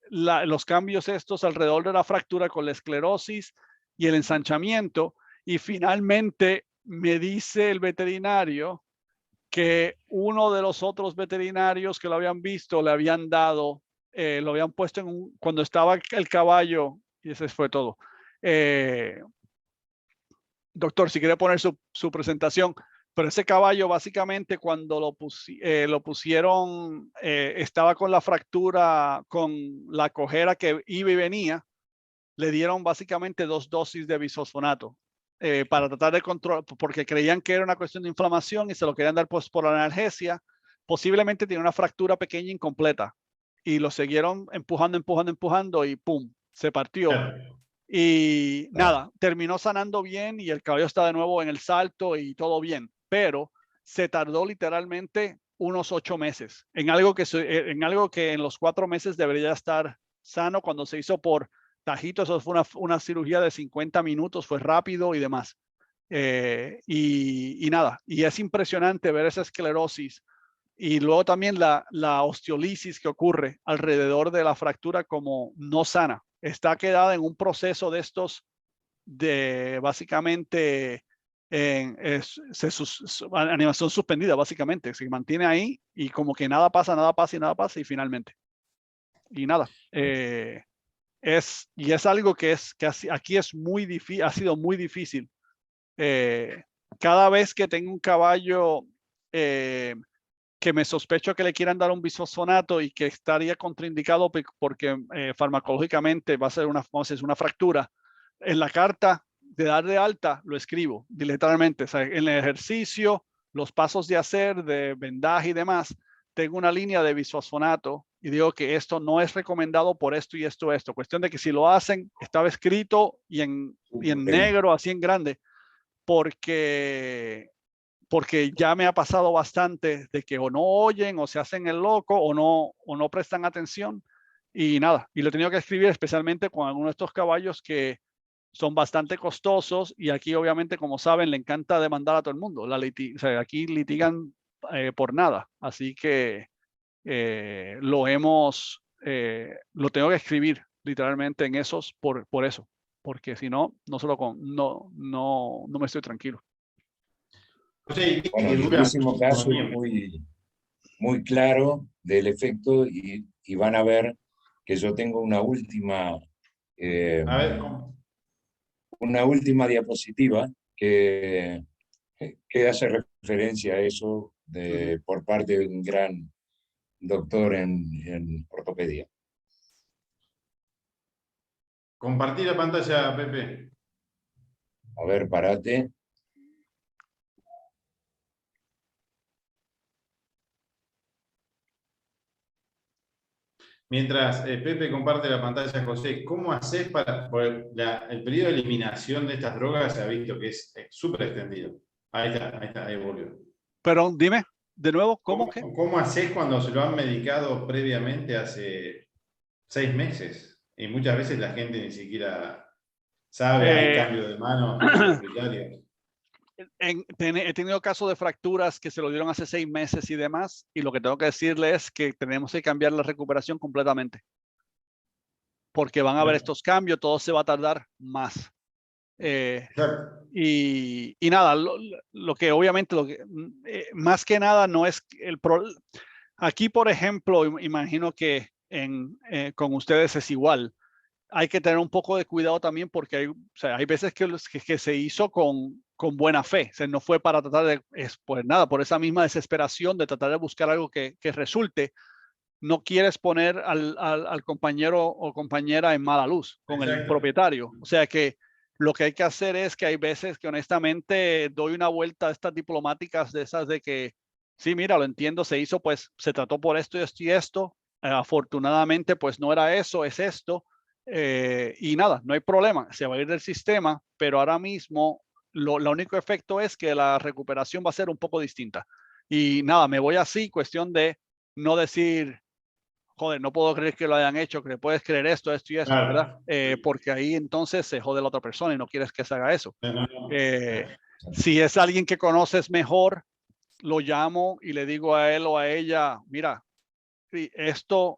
los cambios estos alrededor de la fractura con la esclerosis y el ensanchamiento. Y finalmente me dice el veterinario que uno de los otros veterinarios que lo habían visto le habían dado, lo habían puesto cuando estaba el caballo, y ese fue todo. Doctor, si quiere poner su presentación, pero ese caballo básicamente cuando lo pusieron, estaba con la fractura, con la cojera que iba y venía, le dieron básicamente 2 dosis de bisfosfonato para tratar de controlar, porque creían que era una cuestión de inflamación y se lo querían dar pues, por la analgesia. Posiblemente tiene una fractura pequeña incompleta y lo siguieron empujando y ¡pum! Se partió. Claro. Y nada, terminó sanando bien y el caballo está de nuevo en el salto y todo bien, pero se tardó literalmente unos 8 meses en algo que en los 4 meses debería estar sano. Cuando se hizo por Tajito, eso fue una cirugía de 50 minutos, fue rápido y demás. Y nada, y es impresionante ver esa esclerosis y luego también la osteolisis que ocurre alrededor de la fractura como no sana. está quedada en un proceso de estos, de básicamente, animación suspendida, básicamente, se mantiene ahí y como que nada pasa y finalmente. Y nada, es algo que aquí es muy difícil, ha sido muy difícil. Cada vez que tengo un caballo que me sospecho que le quieran dar un bisfosfonato y que estaría contraindicado porque farmacológicamente va a ser una fractura, en la carta de dar de alta lo escribo literalmente, o sea, en el ejercicio, los pasos de hacer, de vendaje y demás, tengo una línea de bisfosfonato y digo que esto no es recomendado por esto y esto. Cuestión de que si lo hacen, estaba escrito y en negro, así en grande, porque ya me ha pasado bastante de que o no oyen o se hacen el loco o no prestan atención y nada. Y lo he tenido que escribir especialmente con algunos de estos caballos que son bastante costosos y aquí obviamente, como saben, le encanta demandar a todo el mundo. O sea, aquí litigan por nada. Así que lo tengo que escribir literalmente en esos por eso. Porque si no, no me estoy tranquilo. Bueno, el próximo caso es muy claro del efecto y van a ver que yo tengo una última diapositiva que hace referencia a eso por parte de un gran doctor en ortopedia. Compartir la pantalla, Pepe. A ver, parate. Mientras Pepe comparte la pantalla, José, ¿cómo haces para...? El periodo de eliminación de estas drogas se ha visto que es súper extendido. Ahí está, ahí volvió. Pero dime, de nuevo, ¿Cómo haces cuando se lo han medicado previamente hace 6 meses? Y muchas veces la gente ni siquiera sabe, hay cambio de mano propietario. He tenido casos de fracturas que se lo dieron hace 6 meses y demás, y lo que tengo que decirle es que tenemos que cambiar la recuperación completamente. Porque van a haber estos cambios, todo se va a tardar más. Y nada, lo que obviamente, más que nada no es el problema. Aquí, por ejemplo, imagino que con ustedes es igual. Hay que tener un poco de cuidado también porque hay veces que se hizo con buena fe. O sea, no fue para tratar de, pues nada, por esa misma desesperación de tratar de buscar algo que resulte. No quieres poner al compañero o compañera en mala luz con el propietario. O sea que lo que hay que hacer es que hay veces que honestamente doy una vuelta a estas diplomáticas de esas de que, sí, mira, lo entiendo, se hizo, pues se trató por esto y esto y esto. Afortunadamente, pues no era eso, es esto. Y nada, no hay problema, se va a ir del sistema, pero ahora mismo lo único efecto es que la recuperación va a ser un poco distinta. Y nada, me voy así, cuestión de no decir, joder, no puedo creer que lo hayan hecho, que le puedes creer esto y esto, ¿verdad? Porque ahí entonces se jode la otra persona y no quieres que se haga eso. Si es alguien que conoces mejor, lo llamo y le digo a él o a ella, mira, esto,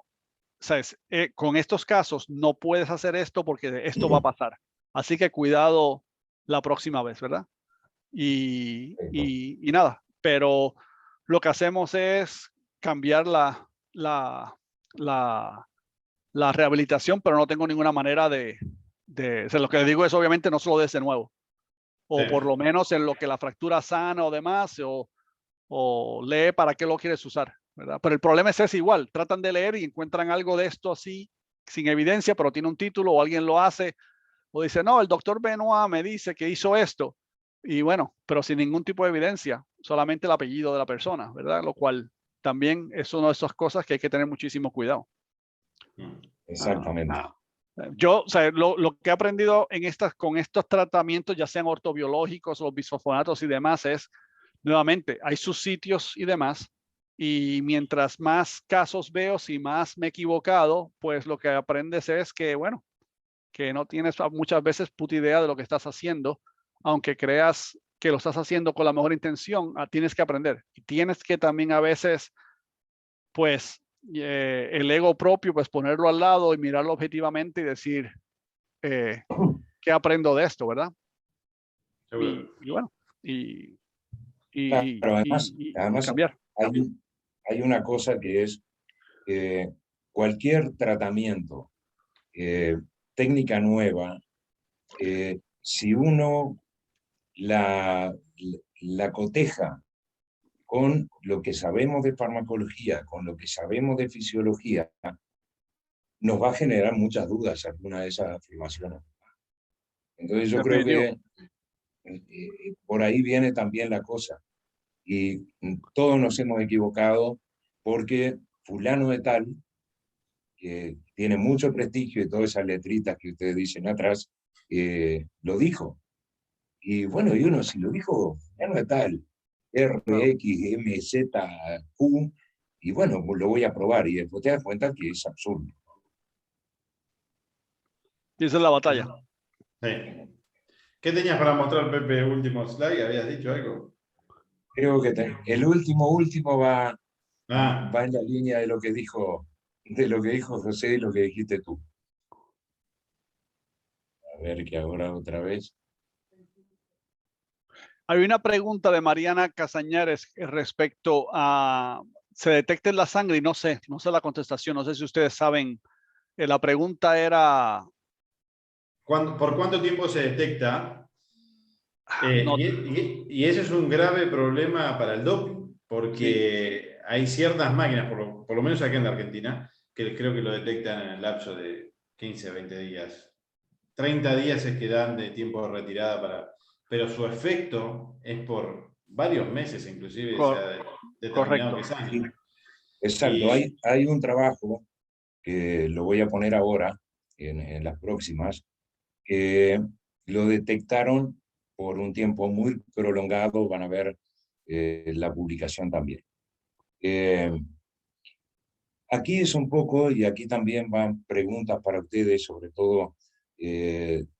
¿sabes? Con estos casos no puedes hacer esto porque esto va a pasar. Así que cuidado la próxima vez, ¿verdad? Y nada, pero lo que hacemos es cambiar la rehabilitación, pero no tengo ninguna manera o sea, lo que le digo es obviamente no se lo des de nuevo. O por lo menos en lo que la fractura sana o demás, o lee para qué lo quieres usar, ¿verdad? Pero el problema es igual, tratan de leer y encuentran algo de esto así, sin evidencia, pero tiene un título o alguien lo hace, o dice, no, el doctor Benoit me dice que hizo esto. Y bueno, pero sin ningún tipo de evidencia, solamente el apellido de la persona, ¿verdad? Lo cual también es una de esas cosas que hay que tener muchísimo cuidado. Exactamente. Yo, o sea, lo que he aprendido con estos tratamientos, ya sean ortobiológicos, los bisfosfonatos y demás, es, nuevamente, hay sus sitios y demás, y mientras más casos veo, si más me he equivocado, pues lo que aprendes es que, bueno, que no tienes muchas veces puta idea de lo que estás haciendo, aunque creas que lo estás haciendo con la mejor intención, tienes que aprender. Y tienes que también a veces, pues, el ego propio, pues ponerlo al lado y mirarlo objetivamente y decir, ¿qué aprendo de esto, verdad? Y bueno, Claro, además cambiar. hay una cosa que es cualquier tratamiento, técnica nueva, si uno la coteja con lo que sabemos de farmacología, con lo que sabemos de fisiología, nos va a generar muchas dudas alguna de esas afirmaciones. Entonces yo creo que por ahí viene también la cosa. Y todos nos hemos equivocado porque fulano de tal, que tiene mucho prestigio y todas esas letritas que ustedes dicen atrás, lo dijo. Y bueno, y uno si lo dijo, fulano de tal, RXMZQ, y bueno, lo voy a probar. Y después te das cuenta que es absurdo. Y esa es la batalla. Sí. ¿Qué tenías para mostrar, Pepe, último slide? ¿Habías dicho algo? Creo que el último va Ah, en la línea de lo que dijo José y lo que dijiste tú. A ver que ahora otra vez. Hay una pregunta de Mariana Casañares respecto a se detecta en la sangre y no sé la contestación, no sé si ustedes saben. La pregunta era ¿por cuánto tiempo se detecta? no, Y ese es un grave problema para el doping, porque hay ciertas máquinas, por lo menos aquí en la Argentina, que creo que lo detectan en el lapso de 15 a 20 días. 30 días es que dan de tiempo de retirada pero su efecto es por varios meses, inclusive se ha determinado correcto. que es años. Exacto, hay un trabajo que lo voy a poner ahora, en las próximas, que lo detectaron por un tiempo muy prolongado, van a ver la publicación también. Aquí es un poco, y aquí también van preguntas para ustedes, sobre todo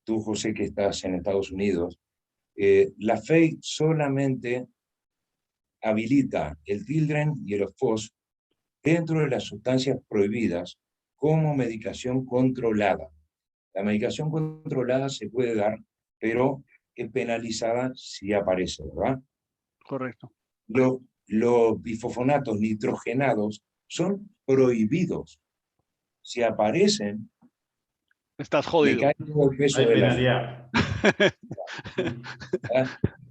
tú, José, que estás en Estados Unidos. La FEI solamente habilita el Tildren y el Ofos dentro de las sustancias prohibidas como medicación controlada. La medicación controlada se puede dar, pero es penalizada si aparece, ¿verdad? Correcto. Los bifosfonatos nitrogenados son prohibidos. Si aparecen, Estás le jodido. cae todo el peso Hay de la penalidad.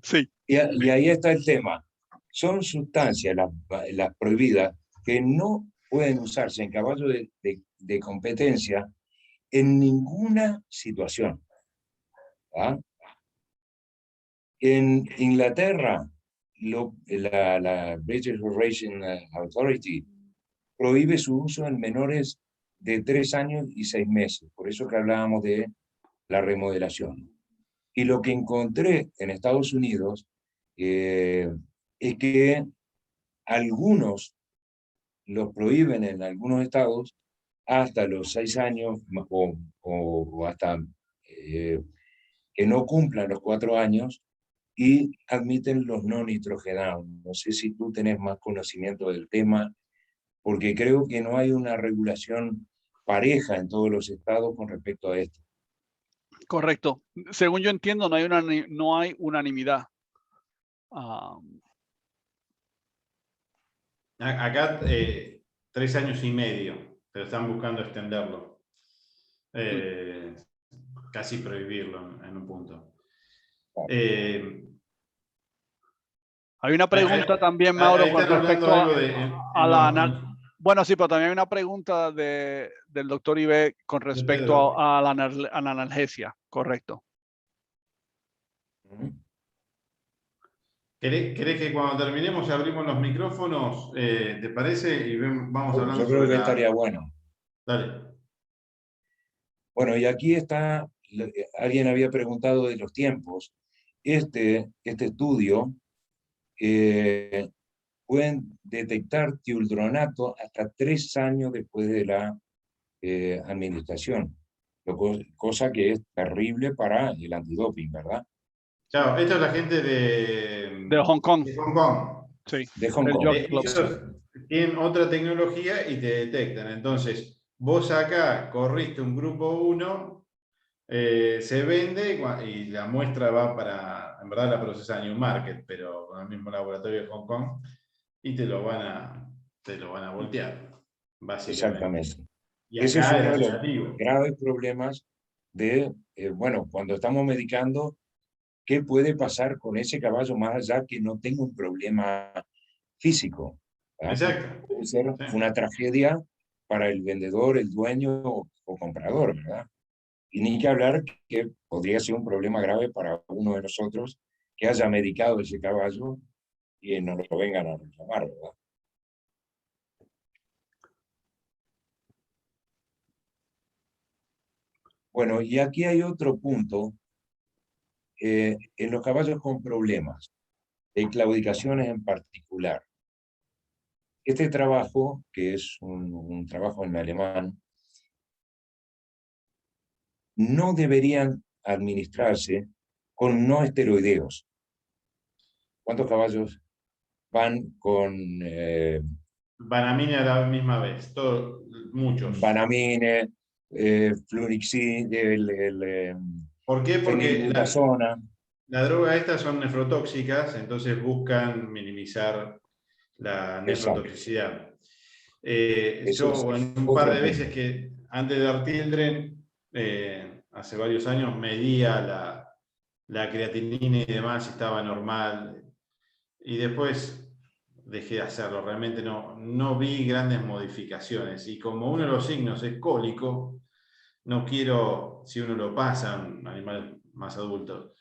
Sí. y ahí está el tema. Son sustancias, las prohibidas, que no pueden usarse en caballos de competencia en ninguna situación. ¿Ah? En Inglaterra, la British Racing Authority prohíbe su uso en menores de 3 años y 6 meses. Por eso que hablábamos de la remodelación. Y lo que encontré en Estados Unidos es que algunos los prohíben en algunos estados hasta los 6 años o hasta que no cumplan los 4 años y admiten los no nitrogenados. No sé si tú tenés más conocimiento del tema, porque creo que no hay una regulación pareja en todos los estados con respecto a esto. Correcto. Según yo entiendo, no hay unanimidad. Acá 3 años y medio, pero están buscando extenderlo. Casi prohibirlo en un punto. Hay una pregunta también, Mauro, con respecto bueno, sí, pero también hay una pregunta del doctor Ibe con respecto a la analgesia, correcto. ¿Querés que cuando terminemos abrimos los micrófonos? ¿Te parece? Y vamos hablando Yo creo sobre que estaría bueno. Dale. Bueno, y aquí está, alguien había preguntado de los tiempos. Este estudio pueden detectar tioldronato hasta 3 años después de la administración, cosa que es terrible para el antidoping, ¿verdad? Claro, esta es la gente de Hong Kong. De Hong Kong. Sí, De Hong Kong. tienen otra tecnología y te detectan. Entonces, vos acá corriste un grupo 1, se vende y la muestra va para, en verdad la procesa Newmarket, pero con el mismo laboratorio de Hong Kong, y te lo van a voltear, básicamente. Exactamente. Y Ese es acá uno es de los relativo. graves problemas de, bueno, cuando estamos medicando, ¿qué puede pasar con ese caballo más allá que no tenga un problema físico? ¿Verdad? Exacto. Puede ser Sí. una tragedia para el vendedor, el dueño o comprador, ¿verdad? Y ni que hablar que podría ser un problema grave para uno de nosotros que haya medicado ese caballo y no lo vengan a reclamar, ¿verdad? Bueno, y aquí hay otro punto. En los caballos con problemas, de claudicaciones en particular. Este trabajo, que es un trabajo en alemán, no deberían administrarse con no esteroideos. ¿Cuántos caballos van con Banamine a la misma vez, muchos. Banamine, Flunixin, ¿Por qué? Porque fenilbutazona? la droga estas son nefrotóxicas, entonces buscan minimizar la Exacto. nefrotoxicidad. Ese es Yo en un par otro de veces punto. que antes de dar Tildren, hace varios años, medía la creatinina y demás, estaba normal. Y después dejé de hacerlo, realmente no vi grandes modificaciones. Y como uno de los signos es cólico, no quiero, si uno lo pasa, un animal más adulto,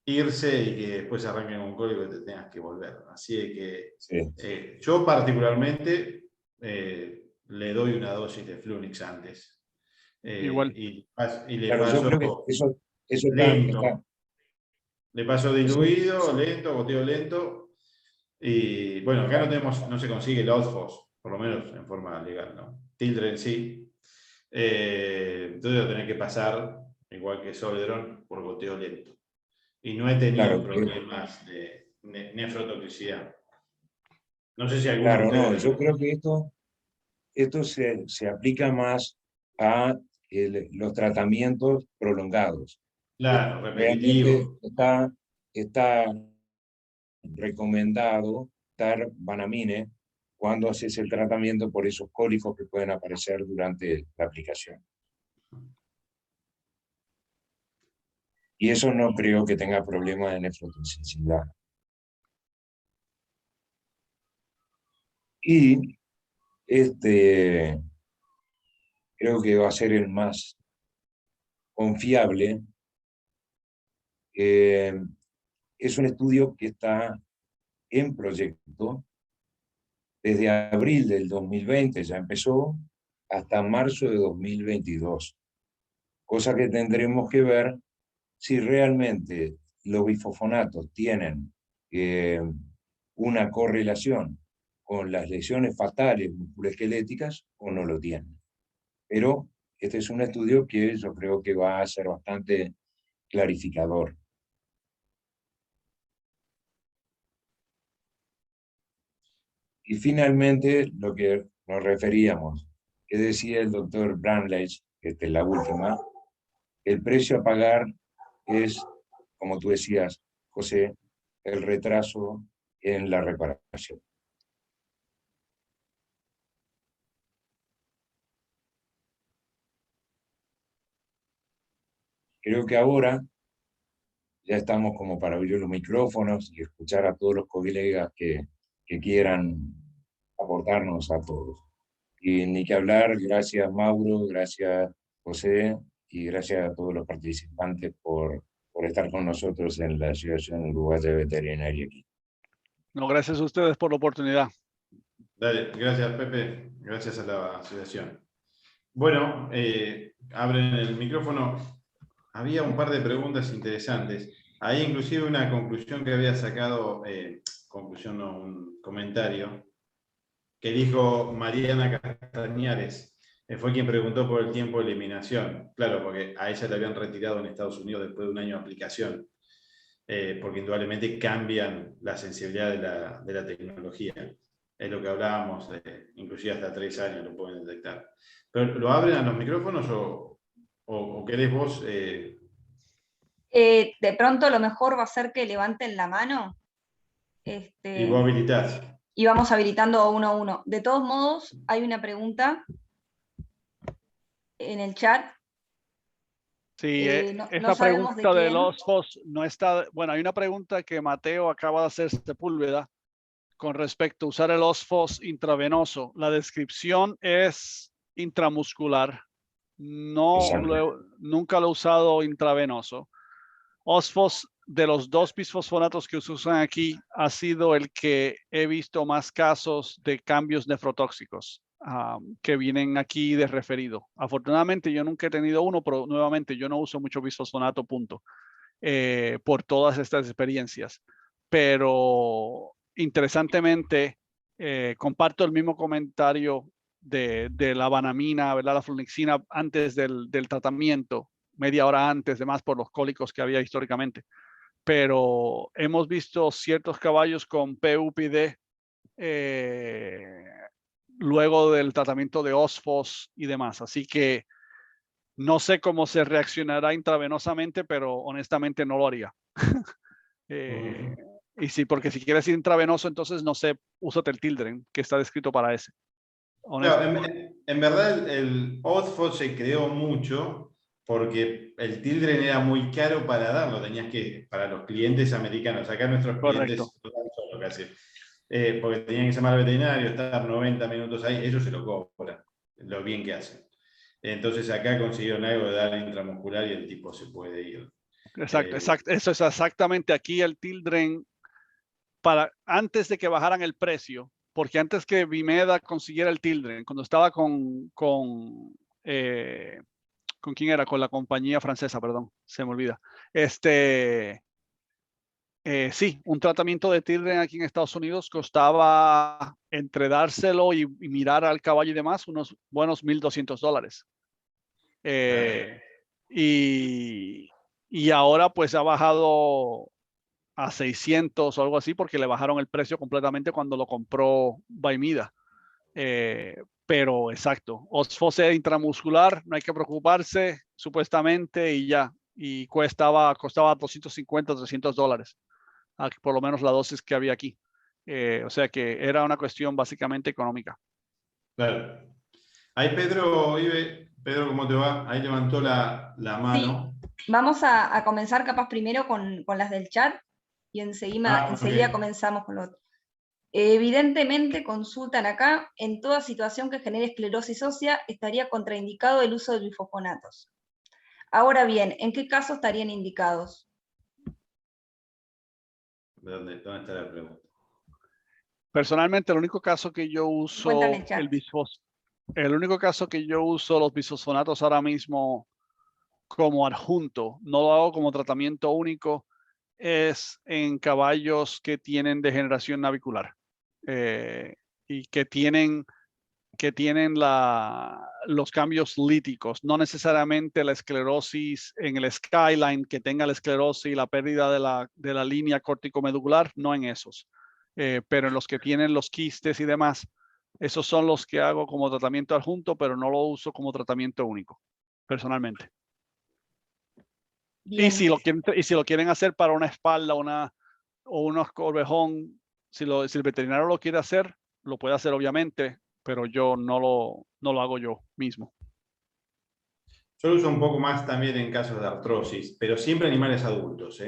irse y que después arranquen con cólico y te tengas que volver. Así de que Sí. yo particularmente le doy una dosis de Flunix antes. Igual. Y le Claro, yo creo que paso eso está lento. Le paso diluido, lento, goteo lento. Y bueno, acá no se consigue el ODFOS, por lo menos en forma legal, ¿no? Tildren sí. Entonces lo tenés que pasar, igual que Soledron, por goteo lento. Y no he tenido claro, problemas de nefrotoxicidad. No sé si alguno de claro, no, ustedes yo creo lo... que esto se aplica más a los tratamientos prolongados. Claro, Realmente repetitivo. está recomendado dar Banamine cuando haces el tratamiento por esos cólicos que pueden aparecer durante la aplicación. Y eso no creo que tenga problemas de nefrotoxicidad. Y creo que va a ser el más confiable. Es un estudio que está en proyecto desde abril del 2020, ya empezó, hasta marzo de 2022. Cosa que tendremos que ver si realmente los bifosfonatos tienen una correlación con las lesiones fatales musculoesqueléticas o no lo tienen. Pero este es un estudio que yo creo que va a ser bastante clarificador. Y finalmente, lo que nos referíamos, que decía el doctor Bramlage, esta es la última, el precio a pagar es, como tú decías, José, el retraso en la reparación. Creo que ahora ya estamos como para abrir los micrófonos y escuchar a todos los colegas que quieran aportarnos a todos. Y ni que hablar, gracias Mauro, gracias José y gracias a todos los participantes por estar con nosotros en la Asociación Uruguaya de Veterinaria aquí. No, gracias a ustedes por la oportunidad. Dale, gracias Pepe, gracias a la asociación. Bueno, abren el micrófono. Había un par de preguntas interesantes. Hay inclusive una conclusión que había sacado, conclusión no, un comentario, que dijo Mariana Castañares. Fue quien preguntó por el tiempo de eliminación. Claro, porque a ella le habían retirado en Estados Unidos después de un año de aplicación, porque indudablemente cambian la sensibilidad de la tecnología. es lo que hablábamos, inclusive hasta 3 años lo pueden detectar. ¿Pero lo abren a los micrófonos o querés vos? De pronto lo mejor va a ser que levanten la mano. Y vos habilitás. Y vamos habilitando uno a uno. De todos modos, hay una pregunta en el chat. Sí, no esta sabemos de pregunta de quién. los FOS no está, bueno, hay una pregunta que Mateo acaba de hacer Sepúlveda con respecto a usar el OSFOS intravenoso. La descripción es intramuscular. Nunca lo he usado intravenoso. OSFOS, de los 2 bisfosfonatos que se usan aquí, ha sido el que he visto más casos de cambios nefrotóxicos que vienen aquí de referido. Afortunadamente yo nunca he tenido uno, pero nuevamente yo no uso mucho bisfosfonato, punto, por todas estas experiencias. Pero interesantemente, comparto el mismo comentario de la vanamina, ¿verdad? La flunixina antes del tratamiento, media hora antes, demás por los cólicos que había históricamente. Pero hemos visto ciertos caballos con PUPD luego del tratamiento de OSFOS y demás. Así que no sé cómo se reaccionará intravenosamente, pero honestamente no lo haría. Y sí, porque si quieres ir intravenoso, entonces no sé, úsate el Tildren, que está descrito para ese. Claro, en verdad el OSFOS se creó mucho porque el Tildren era muy caro para darlo, tenías que, para los clientes americanos, acá nuestros Correcto. clientes no dan solo casi, porque tenían que llamar al veterinario, estar 90 minutos ahí, ellos se lo cobran, lo bien que hacen. Entonces acá consiguieron algo de dar intramuscular y el tipo se puede ir. Exacto. Eso es exactamente aquí el Tildren, antes de que bajaran el precio, porque antes que Vimeda consiguiera el Tildren, cuando estaba ¿con quién era? Con la compañía francesa, perdón, se me olvida. Sí, un tratamiento de Tildren aquí en Estados Unidos costaba, entre dárselo y mirar al caballo y demás, unos buenos $1,200. Y ahora pues ha bajado a 600 o algo así porque le bajaron el precio completamente cuando lo compró Vimeda. Pero exacto, OSFOS intramuscular, no hay que preocuparse supuestamente y ya. Y costaba $250, $300, por lo menos la dosis que había aquí. O sea que era una cuestión básicamente económica. Claro. Ahí Pedro, Ibe, Pedro, ¿cómo te va? Ahí levantó la mano. Sí. Vamos a comenzar capaz primero con las del chat y enseguida Okay. comenzamos con lo otro. Evidentemente consultan acá, en toda situación que genere esclerosis ósea estaría contraindicado el uso de bifosfonatos. Ahora bien, ¿en qué casos estarían indicados? ¿Dónde está la pregunta? Personalmente, el único caso que yo uso los bisfosfonatos ahora mismo como adjunto, no lo hago como tratamiento único, es en caballos que tienen degeneración navicular y que tienen los cambios líticos, no necesariamente la esclerosis en el skyline, que tenga la esclerosis y la pérdida de la línea córtico-medular, no en esos, pero en los que tienen los quistes y demás, esos son los que hago como tratamiento adjunto, pero no lo uso como tratamiento único, personalmente. Bien. Y si lo quieren hacer para una espalda o unos corvejón, si el veterinario lo quiere hacer, lo puede hacer obviamente, pero yo no lo hago yo mismo. Yo lo uso un poco más también en casos de artrosis, pero siempre animales adultos,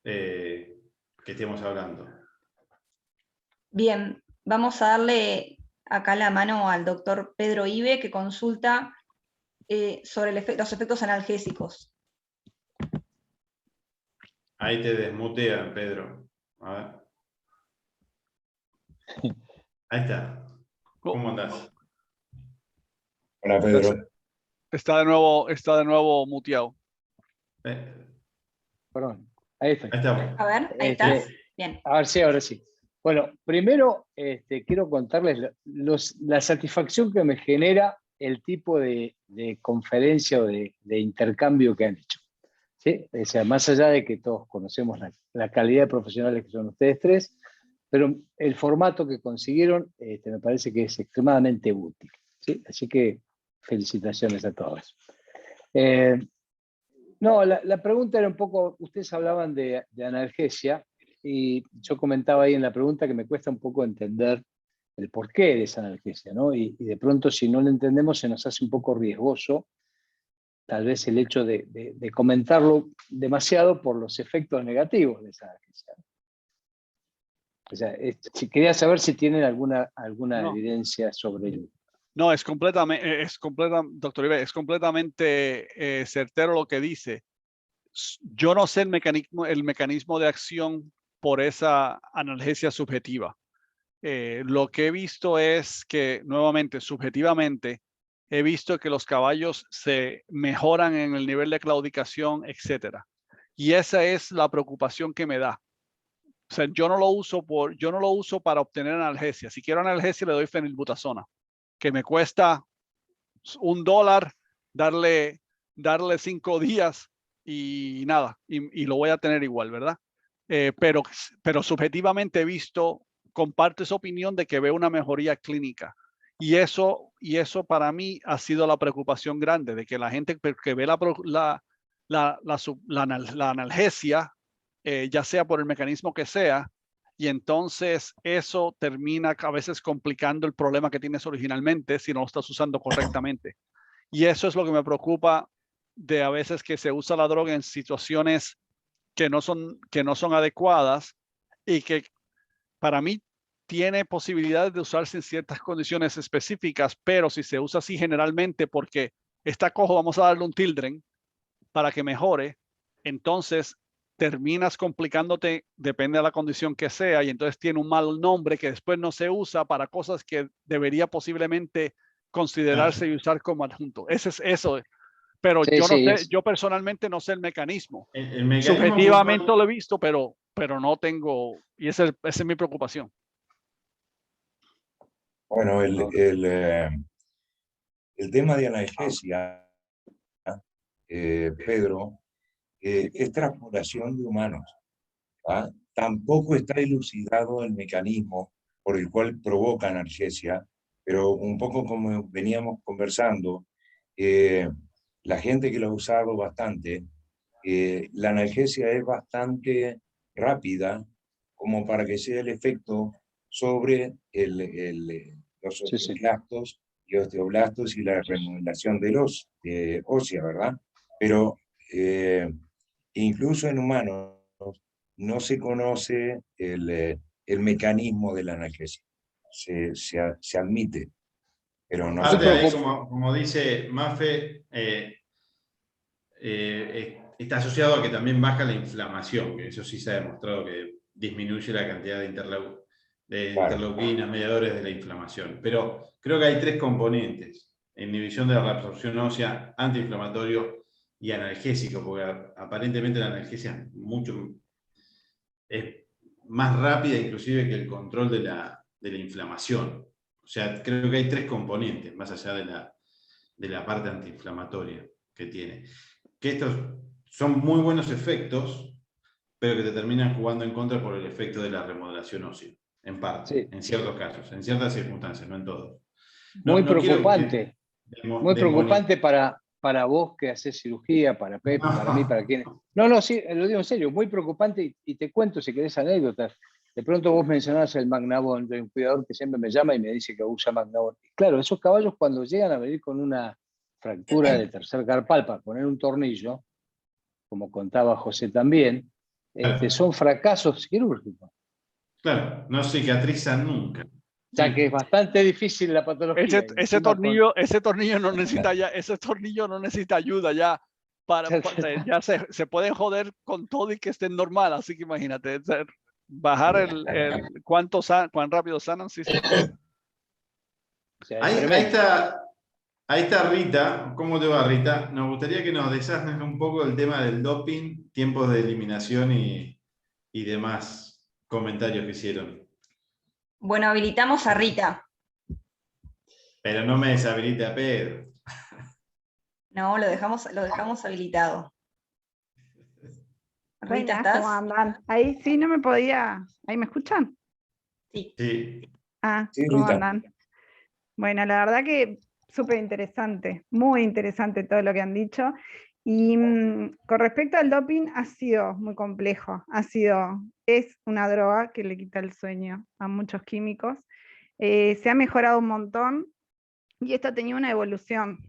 que estemos hablando. Bien, vamos a darle acá la mano al doctor Pedro Ibe, que consulta sobre los efectos analgésicos. Ahí te desmutean, Pedro. A ver. Ahí está. ¿Cómo andás? Hola, Pedro. Está de nuevo muteado. Perdón, ahí estoy. Ahí estamos. A ver, ahí estás. Bien. Ahora sí. Bueno, primero quiero contarles la satisfacción que me genera el tipo de conferencia o de intercambio que han hecho. ¿Sí? O sea, más allá de que todos conocemos la calidad de profesionales que son ustedes tres, pero el formato que consiguieron me parece que es extremadamente útil, ¿sí? Así que felicitaciones a todos. No, la pregunta era un poco, ustedes hablaban de analgesia, y yo comentaba ahí en la pregunta que me cuesta un poco entender el porqué de esa analgesia, ¿no? Y de pronto, si no lo entendemos, se nos hace un poco riesgoso tal vez el hecho de comentarlo demasiado por los efectos negativos de esa analgesia. O sea, quería saber si tienen alguna No. evidencia sobre ello. No, doctor Ibe, es completamente certero lo que dice. Yo no sé el mecanismo de acción por esa analgesia subjetiva. Lo que he visto es que, nuevamente, subjetivamente, he visto que los caballos se mejoran en el nivel de claudicación, etcétera. Y esa es la preocupación que me da. O sea, yo no lo uso para obtener analgesia. Si quiero analgesia, le doy fenilbutazona, que me cuesta $1 darle 5 días y nada, y lo voy a tener igual, ¿verdad? Pero subjetivamente he visto, comparto esa opinión de que veo una mejoría clínica. Y eso para mí ha sido la preocupación grande, de que la gente que ve la analgesia, ya sea por el mecanismo que sea, y entonces eso termina a veces complicando el problema que tienes originalmente si no lo estás usando correctamente. Y eso es lo que me preocupa de a veces que se usa la droga en situaciones que no son adecuadas, y que para mí tiene posibilidades de usarse en ciertas condiciones específicas, pero si se usa así generalmente porque está cojo, vamos a darle un Tildren para que mejore, entonces terminas complicándote, depende de la condición que sea, y entonces tiene un mal nombre que después no se usa para cosas que debería posiblemente considerarse y usar como adjunto. Ese es eso. Pero Sí, yo no sí, sé, yo personalmente no sé el mecanismo. El mecanismo Subjetivamente puntual- lo he visto, pero no tengo, y esa es mi preocupación. Bueno, el tema de analgesia, Pedro, es transpiración de humanos. ¿Ah? Tampoco está elucidado el mecanismo por el cual provoca analgesia, pero un poco como veníamos conversando, la gente que lo ha usado bastante, la analgesia es bastante rápida como para que sea el efecto sobre los sí, sí. osteoclastos y osteoblastos y la remodelación de los ósea, ¿verdad? Pero incluso en humanos no se conoce el mecanismo de la analgesia. Se admite, pero no se Aparte ahí, conoce. como dice Mafe, está asociado a que también baja la inflamación, que eso sí se ha demostrado que disminuye la cantidad de Claro. interleuquinas, mediadores de la inflamación. Pero creo que hay 3 componentes: inhibición de la reabsorción ósea, antiinflamatorio y analgésico, porque aparentemente la analgesia es más rápida inclusive que el control de la inflamación. O sea, creo que hay 3 componentes, más allá de la parte antiinflamatoria que tiene. Que estos son muy buenos efectos, pero que te terminan jugando en contra por el efecto de la remodelación ósea, en parte, Sí. en ciertos casos, en ciertas circunstancias, no en todos. Muy No quiero preocupante. Muy demonizar. preocupante para vos que haces cirugía, para Pepe, para mí, para quienes. No, sí, lo digo en serio, muy preocupante, y te cuento si querés anécdotas. De pronto vos mencionás el Magnabón, de un cuidador que siempre me llama y me dice que usa Magnabón. Claro, esos caballos cuando llegan a venir con una fractura de tercer carpal para poner un tornillo, como contaba José también, son fracasos quirúrgicos. Claro, no cicatrizan nunca. O sea que es bastante difícil la patología. Ese tornillo no necesita ayuda ya ya se pueden joder con todo y que estén normal, así que imagínate, bajar cuán rápido sanan, sí se puede. O sea, Ahí está Rita. ¿Cómo te va, Rita? Nos gustaría que nos desasnes un poco el tema del doping, tiempos de eliminación y demás comentarios que hicieron. Bueno, habilitamos a Rita. Pero no me deshabilite a Pedro. No, lo dejamos habilitado. Rita, Buenas, ¿estás? ¿cómo andan? Ahí sí no me podía. ¿Ahí me escuchan? Sí. Sí. Sí, ¿Cómo Rita. andan? Bueno, la verdad que súper interesante, muy interesante todo lo que han dicho. Y con respecto al doping, ha sido muy complejo. Es una droga que le quita el sueño a muchos químicos. Se ha mejorado un montón y esto ha tenido una evolución.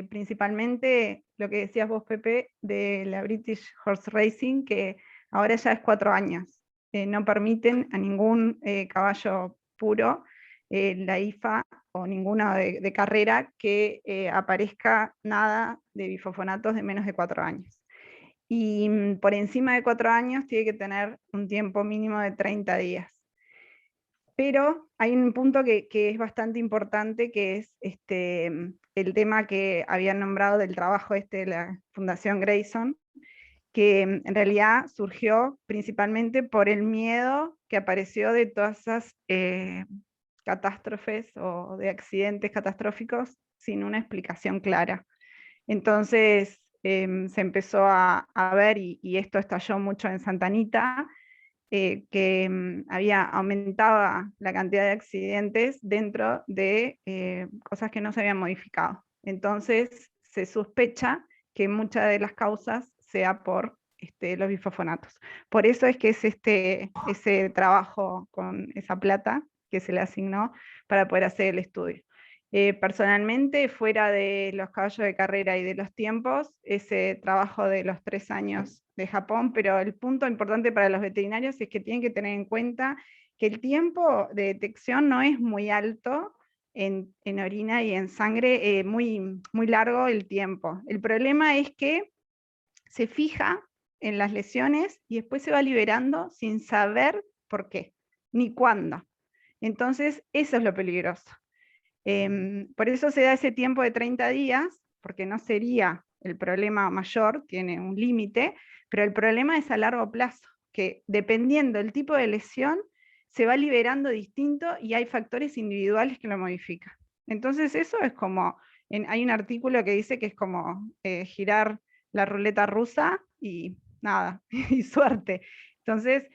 Principalmente lo que decías vos, Pepe, de la British Horse Racing, que ahora ya es 4 años. No permiten a ningún caballo puro, la IFA o ninguna de carrera, que aparezca nada de bifosfonatos de menos de 4 años. Y por encima de 4 años tiene que tener un tiempo mínimo de 30 días. Pero hay un punto que es bastante importante, que es el tema que habían nombrado del trabajo de la Fundación Grayson, que en realidad surgió principalmente por el miedo que apareció de todas esas catástrofes o de accidentes catastróficos sin una explicación clara. Entonces se empezó a ver, y esto estalló mucho en Santa Anita, que había aumentado la cantidad de accidentes dentro de cosas que no se habían modificado. Entonces se sospecha que muchas de las causas sea por los bifosfonatos. Por eso es que es ese trabajo con esa plata que se le asignó para poder hacer el estudio. Personalmente, fuera de los caballos de carrera y de los tiempos, ese trabajo de los 3 años de Japón, pero el punto importante para los veterinarios es que tienen que tener en cuenta que el tiempo de detección no es muy alto en orina y en sangre, muy largo el tiempo. El problema es que se fija en las lesiones y después se va liberando sin saber por qué, ni cuándo. Entonces, eso es lo peligroso. Por eso se da ese tiempo de 30 días, porque no sería el problema mayor, tiene un límite, pero el problema es a largo plazo, que dependiendo del tipo de lesión, se va liberando distinto y hay factores individuales que lo modifican. Entonces eso es como, hay un artículo que dice que es como girar la ruleta rusa y nada, y suerte. Entonces,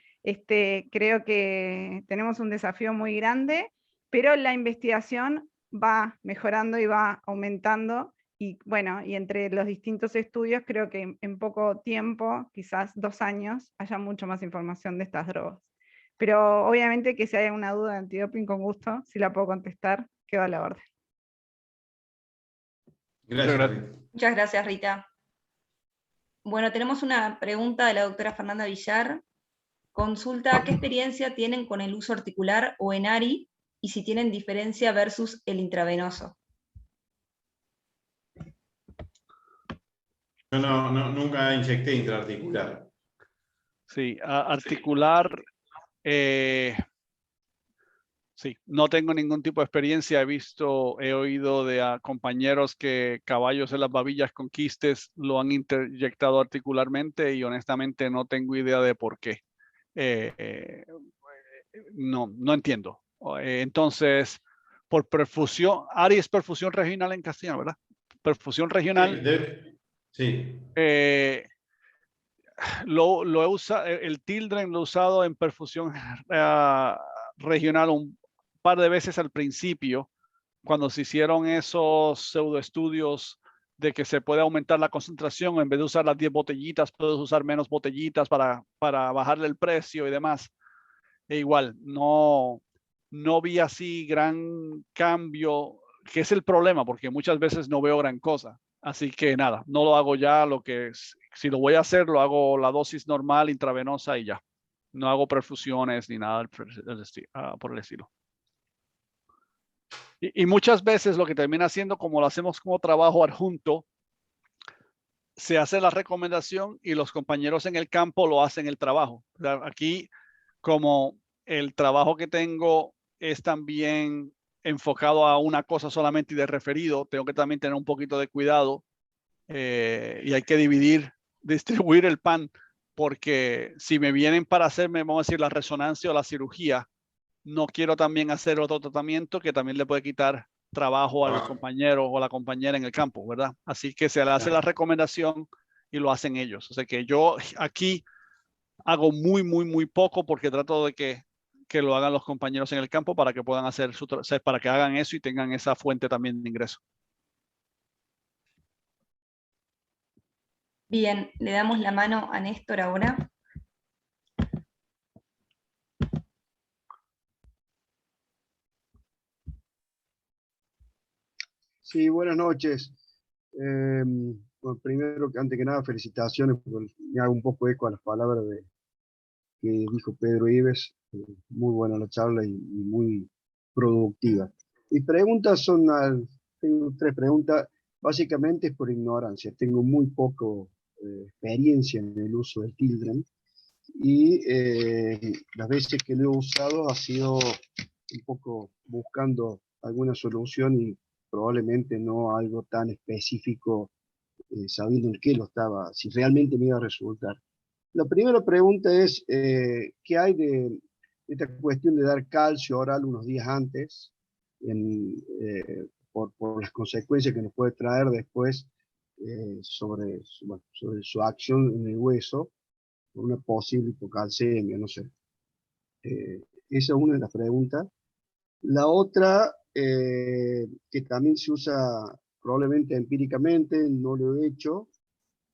creo que tenemos un desafío muy grande, pero la investigación va mejorando y va aumentando, y bueno, y entre los distintos estudios creo que en poco tiempo, quizás 2 años, haya mucho más información de estas drogas. Pero obviamente que si hay alguna duda de antidoping, con gusto, si la puedo contestar, quedo a la orden. Gracias, Rita. Muchas gracias, Rita. Bueno, tenemos una pregunta de la doctora Fernanda Villar. Consulta, ¿qué experiencia tienen con el uso articular o ENARI y si tienen diferencia versus el intravenoso? Yo nunca inyecté intraarticular. Sí, articular, sí, no tengo ningún tipo de experiencia. He oído de compañeros que caballos en las babillas con quistes lo han inyectado articularmente y honestamente no tengo idea de por qué. No entiendo. Entonces, por perfusión, ARI es perfusión regional en castellano, ¿verdad? Perfusión regional. Sí. Lo he usado, el Tildren lo he usado en perfusión regional un par de veces al principio, cuando se hicieron esos pseudoestudios de que se puede aumentar la concentración, en vez de usar las 10 botellitas, puedes usar menos botellitas para bajarle el precio y demás. E igual, no vi así gran cambio, que es el problema, porque muchas veces no veo gran cosa. Así que nada, no lo hago ya. Si lo voy a hacer, lo hago la dosis normal, intravenosa y ya. No hago perfusiones ni nada por el estilo. Y muchas veces lo que termina haciendo, como lo hacemos como trabajo adjunto, se hace la recomendación y los compañeros en el campo lo hacen el trabajo. O sea, aquí, como el trabajo que tengo es también enfocado a una cosa solamente y de referido, tengo que también tener un poquito de cuidado y hay que distribuir el pan, porque si me vienen para hacerme, vamos a decir, la resonancia o la cirugía, no quiero también hacer otro tratamiento que también le puede quitar trabajo al compañero o la compañera en el campo, ¿verdad? Así que se le hace la recomendación y lo hacen ellos. O sea que yo aquí hago muy poco porque trato de que que lo hagan los compañeros en el campo para que puedan hacer para que hagan eso y tengan esa fuente también de ingreso. Bien, le damos la mano a Néstor ahora. Sí, buenas noches. Bueno, primero, antes que nada, felicitaciones, porque me hago un poco eco a las palabras que dijo Pedro Ives. Muy buena la charla y muy productiva. Mis preguntas son, tengo 3 preguntas, básicamente es por ignorancia. Tengo muy poco experiencia en el uso del Tildren y las veces que lo he usado ha sido un poco buscando alguna solución y probablemente no algo tan específico, sabiendo en qué lo estaba, si realmente me iba a resultar. La primera pregunta es, ¿qué hay de esta cuestión de dar calcio oral unos días antes, por las consecuencias que nos puede traer después sobre su acción en el hueso, por una posible hipocalcemia, no sé? Esa es una de las preguntas. La otra, que también se usa probablemente empíricamente, no lo he hecho,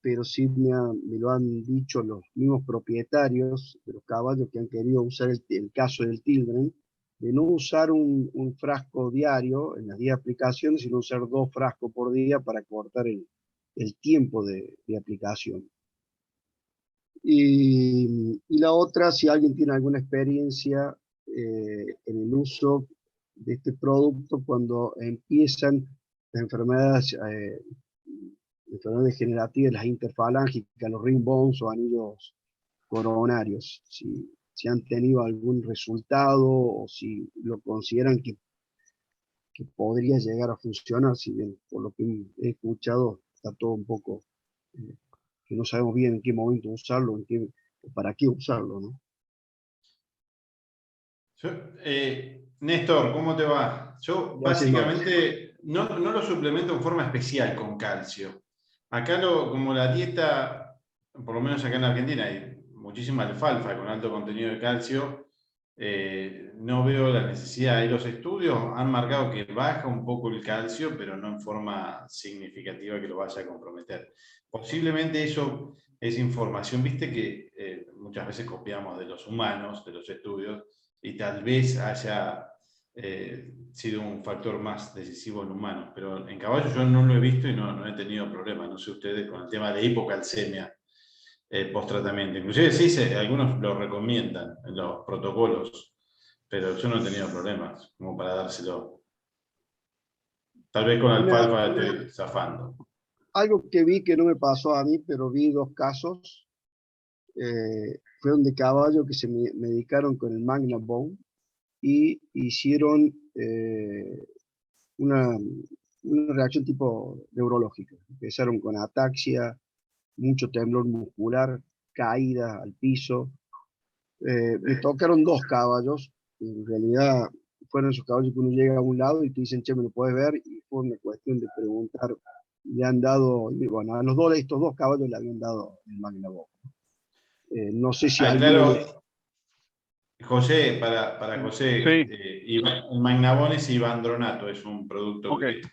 pero sí me lo han dicho los mismos propietarios de los caballos que han querido usar el caso del Tildren, de no usar un frasco diario en las 10 aplicaciones, sino usar 2 frascos por día para cortar el tiempo de aplicación. Y la otra, si alguien tiene alguna experiencia en el uso de este producto cuando empiezan las enfermedades degenerativas, las interfalángicas, los ring bones o anillos coronarios, si han tenido algún resultado o si lo consideran que podría llegar a funcionar, si bien por lo que he escuchado está todo un poco, que no sabemos bien en qué momento usarlo, para qué usarlo, ¿no? Néstor, ¿cómo te va? Yo básicamente no lo suplemento en forma especial con calcio. Acá como la dieta, por lo menos acá en Argentina, hay muchísima alfalfa con alto contenido de calcio. No veo la necesidad. Y los estudios han marcado que baja un poco el calcio, pero no en forma significativa que lo vaya a comprometer. Posiblemente eso es información, viste que muchas veces copiamos de los humanos, de los estudios, y tal vez haya sido un factor más decisivo en humanos, pero en caballos yo no lo he visto y no he tenido problemas. No sé ustedes con el tema de hipocalcemia post-tratamiento. Inclusive sí, algunos lo recomiendan en los protocolos, pero yo no he tenido problemas como para dárselo. Tal vez con alfalfa estoy zafando. Algo que vi que no me pasó a mí, pero vi 2 casos. Fue un de caballo que se medicaron con el Magnabone y hicieron una reacción tipo neurológica. Empezaron con ataxia, mucho temblor muscular, caída al piso. Me tocaron 2 caballos, en realidad fueron esos caballos que uno llega a un lado y te dicen, che, ¿me lo puedes ver? Y fue una cuestión de preguntar. Le han dado, bueno, a estos 2 caballos le habían dado el Magnabone. No sé si claro, José, para José, Sí. el Magnabone es ibandronato, es un producto Okay. que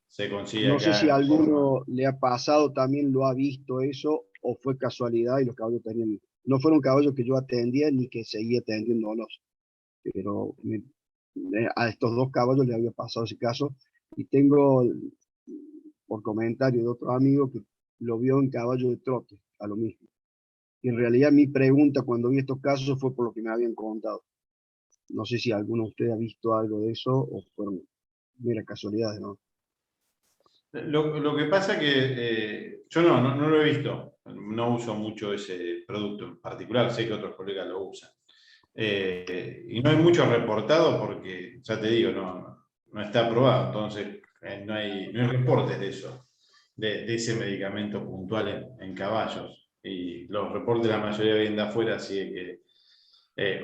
se consigue no acá. sé si a alguno le ha pasado, también lo ha visto eso, o fue casualidad y los caballos tenían, no fueron caballos que yo atendía ni que seguía atendiéndolos, pero a estos 2 caballos le había pasado ese caso, y tengo, por comentario de otro amigo, que lo vio en caballo de trote, a lo mismo. Y en realidad mi pregunta cuando vi estos casos fue por lo que me habían contado. No sé si alguno de ustedes ha visto algo de eso o fueron mera casualidades, ¿no? Lo que pasa que yo no lo he visto, no uso mucho ese producto en particular, sé que otros colegas lo usan. Y no hay mucho reportado porque, ya te digo, no está aprobado, entonces no hay reportes de eso, de ese medicamento puntual en caballos. Y los reportes la mayoría vienen de afuera, así que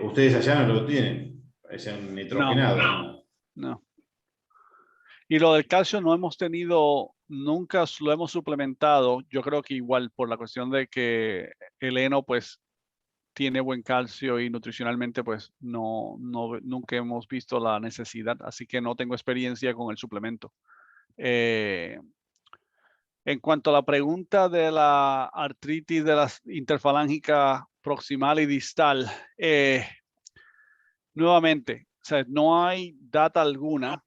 ustedes allá no lo tienen, es en nitrogenado. No. Y lo del calcio no hemos tenido, nunca lo hemos suplementado. Yo creo que igual por la cuestión de que el heno pues tiene buen calcio y nutricionalmente pues nunca hemos visto la necesidad, así que no tengo experiencia con el suplemento. En cuanto a la pregunta de la artritis de la interfalángica proximal y distal, nuevamente, o sea, no hay data alguna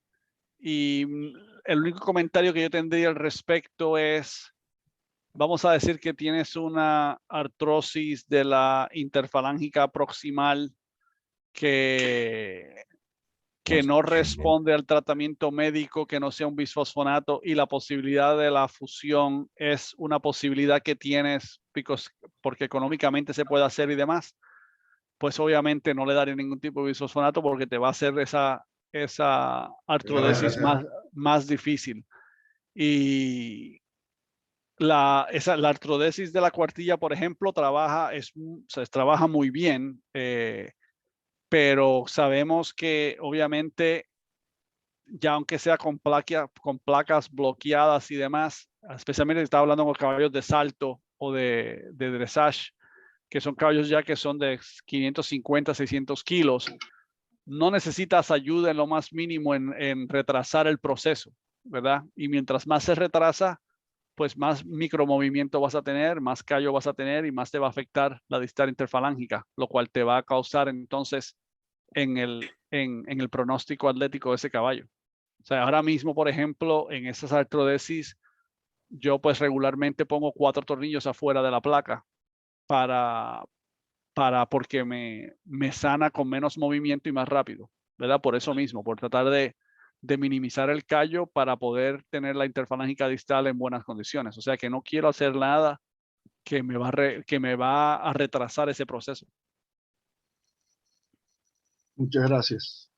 y el único comentario que yo tendría al respecto es, vamos a decir que tienes una artrosis de la interfalángica proximal que no responde al tratamiento médico, que no sea un bisfosfonato, y la posibilidad de la fusión es una posibilidad que tienes porque económicamente se puede hacer y demás, pues obviamente no le daré ningún tipo de bisfosfonato porque te va a hacer esa artrodesis más difícil. Y la artrodesis de la cuartilla, por ejemplo, trabaja muy bien, pero sabemos que obviamente ya aunque sea con placas bloqueadas y demás, especialmente si está hablando con caballos de salto o de dressage, que son caballos ya que son de 550, 600 kilos, no necesitas ayuda en lo más mínimo en retrasar el proceso, ¿verdad? Y mientras más se retrasa, pues más micromovimiento vas a tener, más callo vas a tener y más te va a afectar la distal interfalángica, lo cual te va a causar entonces en el pronóstico atlético de ese caballo. O sea, ahora mismo, por ejemplo, en esas artrodesis, yo pues regularmente pongo 4 tornillos afuera de la placa porque me sana con menos movimiento y más rápido, ¿verdad? Por eso mismo, por tratar de minimizar el callo para poder tener la interfalángica distal en buenas condiciones. O sea que no quiero hacer nada que me va a retrasar ese proceso. Muchas gracias.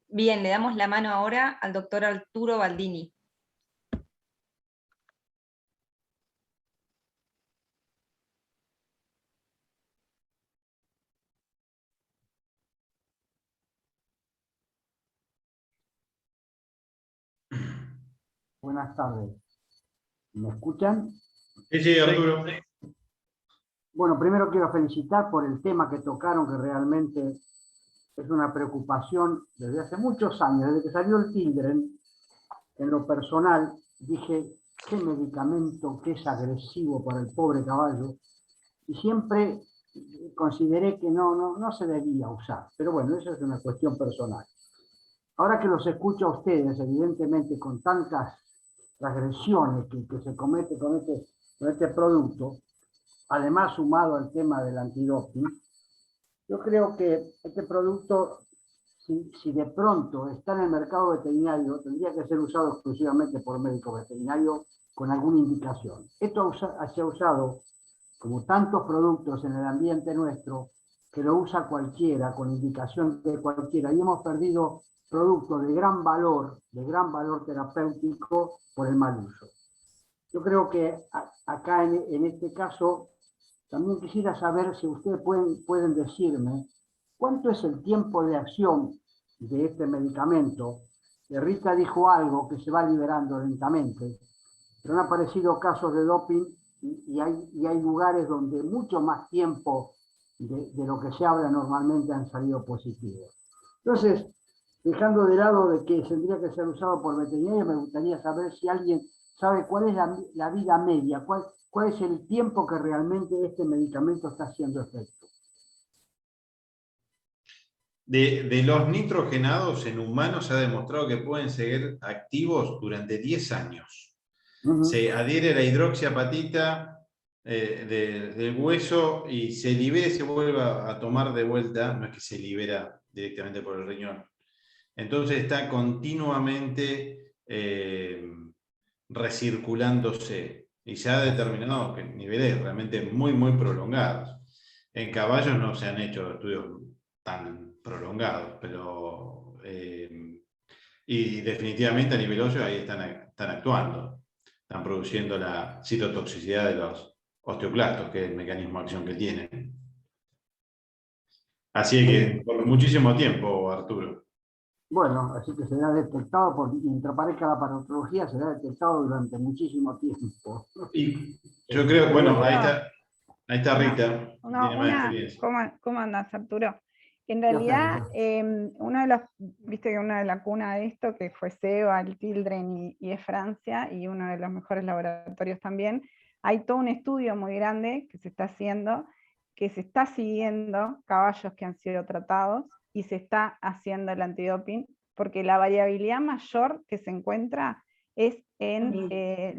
Bien, le damos la mano ahora al doctor Arturo Baldini. Buenas tardes. ¿Me escuchan? Sí, Arturo. Bueno, primero quiero felicitar por el tema que tocaron, que realmente es una preocupación desde hace muchos años. Desde que salió el Tildren, en lo personal, dije, qué medicamento que es agresivo para el pobre caballo, y siempre consideré que no se debía usar. Pero bueno, eso es una cuestión personal. Ahora que los escucho a ustedes, evidentemente con tantas transgresiones que se comete con este producto, además sumado al tema del antidoping, yo creo que este producto, si de pronto está en el mercado veterinario, tendría que ser usado exclusivamente por médicos veterinarios con alguna indicación. Esto se ha usado como tantos productos en el ambiente nuestro, que lo usa cualquiera, con indicación de cualquiera, y hemos perdido productos de gran valor terapéutico por el mal uso. Yo creo que acá en este caso, también quisiera saber si ustedes pueden decirme cuánto es el tiempo de acción de este medicamento. Rita dijo algo que se va liberando lentamente, pero han aparecido casos de doping y hay lugares donde mucho más tiempo de lo que se habla normalmente han salido positivos. Entonces, dejando de lado de que tendría que ser usado por veterinarios, me gustaría saber si alguien sabe cuál es la vida media, cuál es el tiempo que realmente este medicamento está haciendo efecto. De los nitrogenados en humanos se ha demostrado que pueden seguir activos durante 10 años. Se adhiere la hidroxiapatita del hueso y se libera y se vuelve a tomar de vuelta, no es que se libera directamente por el riñón. Entonces está continuamente recirculándose y se ha determinado que niveles realmente muy, muy prolongados. En caballos no se han hecho estudios tan prolongados, pero y definitivamente a nivel óseo ahí están actuando. Están produciendo la citotoxicidad de los osteoclastos, que es el mecanismo de acción que tienen. Así que por muchísimo tiempo, Arturo. Bueno, así que será detectado, mientras aparezca la parotología, será detectado durante muchísimo tiempo. Y yo creo, bueno, ahí Ahí está Rita, No, tiene más experiencia. ¿cómo andás, Arturo? En realidad, uno de los, viste que una de la cuna de esto, que fue Seba, el Tildren y es Francia, y uno de los mejores laboratorios también, hay todo un estudio muy grande que se está haciendo, que se está siguiendo caballos que han sido tratados, y se está haciendo el antidoping, porque la variabilidad mayor que se encuentra es en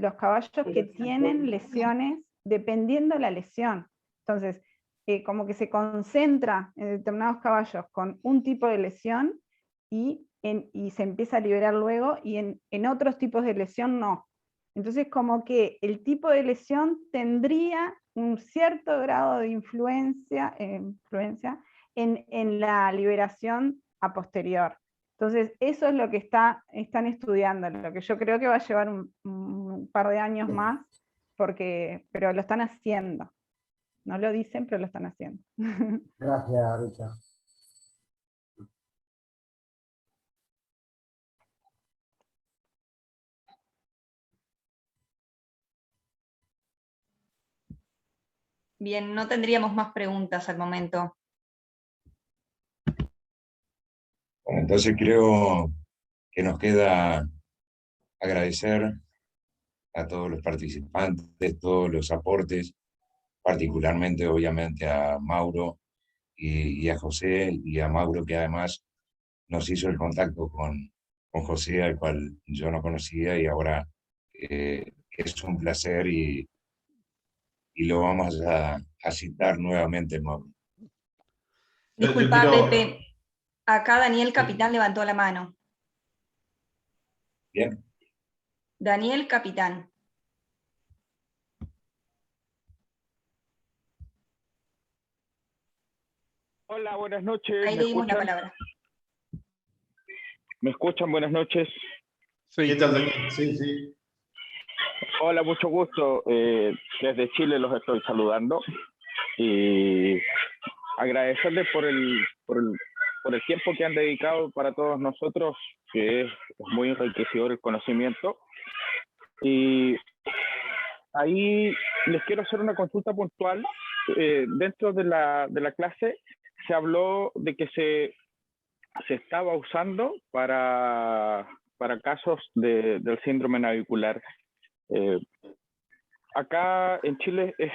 los caballos que tienen lesiones, dependiendo de la lesión. Entonces, como que se concentra en determinados caballos con un tipo de lesión y se empieza a liberar luego, y en otros tipos de lesión no. Entonces, como que el tipo de lesión tendría un cierto grado de influencia en la liberación a posterior. Entonces, eso es lo que están estudiando, lo que yo creo que va a llevar un par de años más, pero lo están haciendo. No lo dicen, pero lo están haciendo. Gracias, Rita. Bien, no tendríamos más preguntas al momento. Bueno, entonces creo que nos queda agradecer a todos los participantes, todos los aportes, particularmente obviamente a Mauro y a José, y a Mauro, que además nos hizo el contacto con José, al cual yo no conocía, y ahora es un placer y lo vamos a citar nuevamente, Mauro. Disculpa, Pepe, acá Daniel Capitán levantó la mano. Bien. Daniel Capitán. Hola, buenas noches. Ahí le dimos la palabra. ¿Me escuchan? Buenas noches. Sí. ¿Qué tal, Daniel? Sí, sí. Hola, mucho gusto. Desde Chile los estoy saludando. Y agradecerles por el tiempo que han dedicado para todos nosotros, que es muy enriquecedor el conocimiento. Y ahí les quiero hacer una consulta puntual. Dentro de la clase se habló de que se estaba usando para casos del síndrome navicular. Acá en Chile es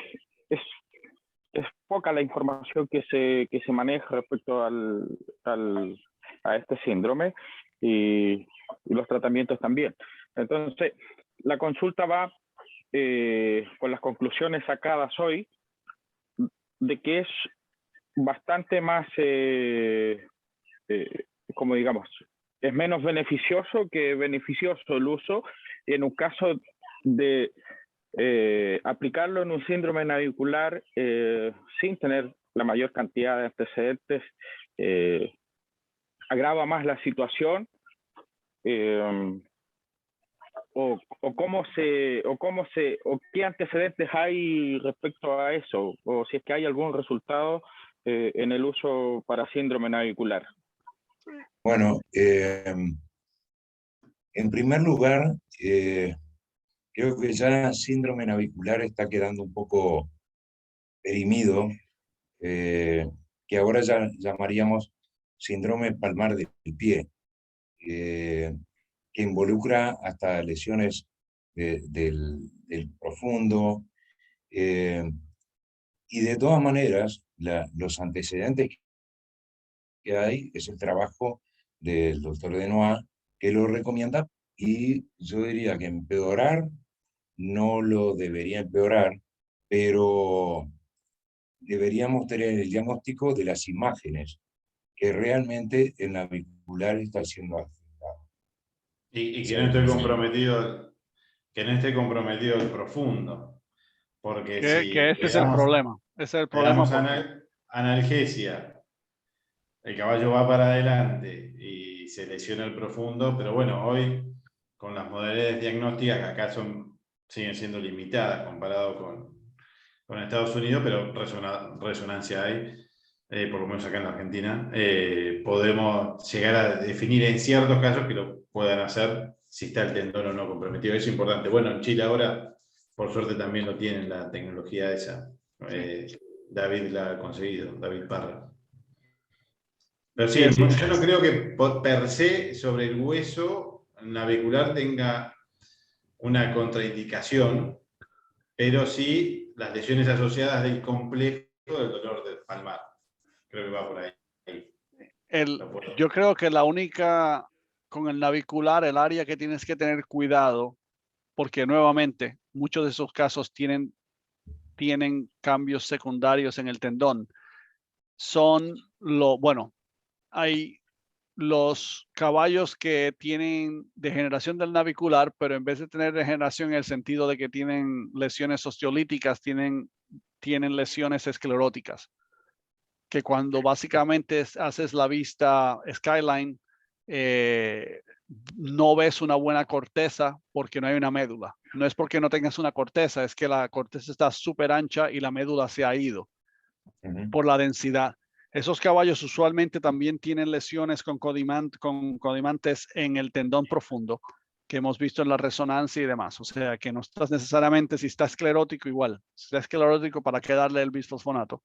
poca la información que se maneja respecto a este síndrome, y los tratamientos también. Entonces, la consulta va con las conclusiones sacadas hoy, de que es bastante más, como digamos, es menos beneficioso que beneficioso el uso, y en un caso de aplicarlo en un síndrome navicular sin tener la mayor cantidad de antecedentes, agrava más la situación, o qué antecedentes hay respecto a eso, o si es que hay algún resultado en el uso para síndrome navicular. Bueno, en primer lugar, creo que ya síndrome navicular está quedando un poco perimido, que ahora ya llamaríamos síndrome palmar del pie, que involucra hasta lesiones del profundo, y de todas maneras los antecedentes que hay es el trabajo del doctor Denois, que lo recomienda, y yo diría que empeorar no lo debería empeorar, pero deberíamos tener el diagnóstico de las imágenes, que realmente el navicular está siendo afectado. Y que no esté comprometido, el profundo. Porque si que este es el problema. Ese es el problema. Analgesia, el caballo va para adelante y se lesiona el profundo, pero bueno, hoy con las modalidades diagnósticas, que acá siguen siendo limitadas comparado con Estados Unidos, pero resonancia hay, por lo menos acá en la Argentina, podemos llegar a definir en ciertos casos que lo puedan hacer si está el tendón o no comprometido. Eso es importante. Bueno, en Chile ahora, por suerte, también lo tienen, la tecnología esa. David la ha conseguido, David Parra. Pero sí, yo no creo que per se sobre el hueso navicular tenga una contraindicación, pero sí las lesiones asociadas del complejo del dolor del palmar. Creo que va por ahí. Yo creo que la única, con el navicular, el área que tienes que tener cuidado, porque nuevamente muchos de esos casos tienen cambios secundarios en el tendón, son hay los caballos que tienen degeneración del navicular, pero en vez de tener degeneración en el sentido de que tienen lesiones osteolíticas, tienen lesiones escleróticas, que cuando básicamente haces la vista skyline, no ves una buena corteza porque no hay una médula. No es porque no tengas una corteza, es que la corteza está súper ancha y la médula se ha ido por la densidad. Esos caballos usualmente también tienen lesiones con codimantes en el tendón profundo, que hemos visto en la resonancia y demás. O sea, que no estás necesariamente, si está esclerótico, igual. Si está esclerótico, ¿para qué darle el bisfosfonato?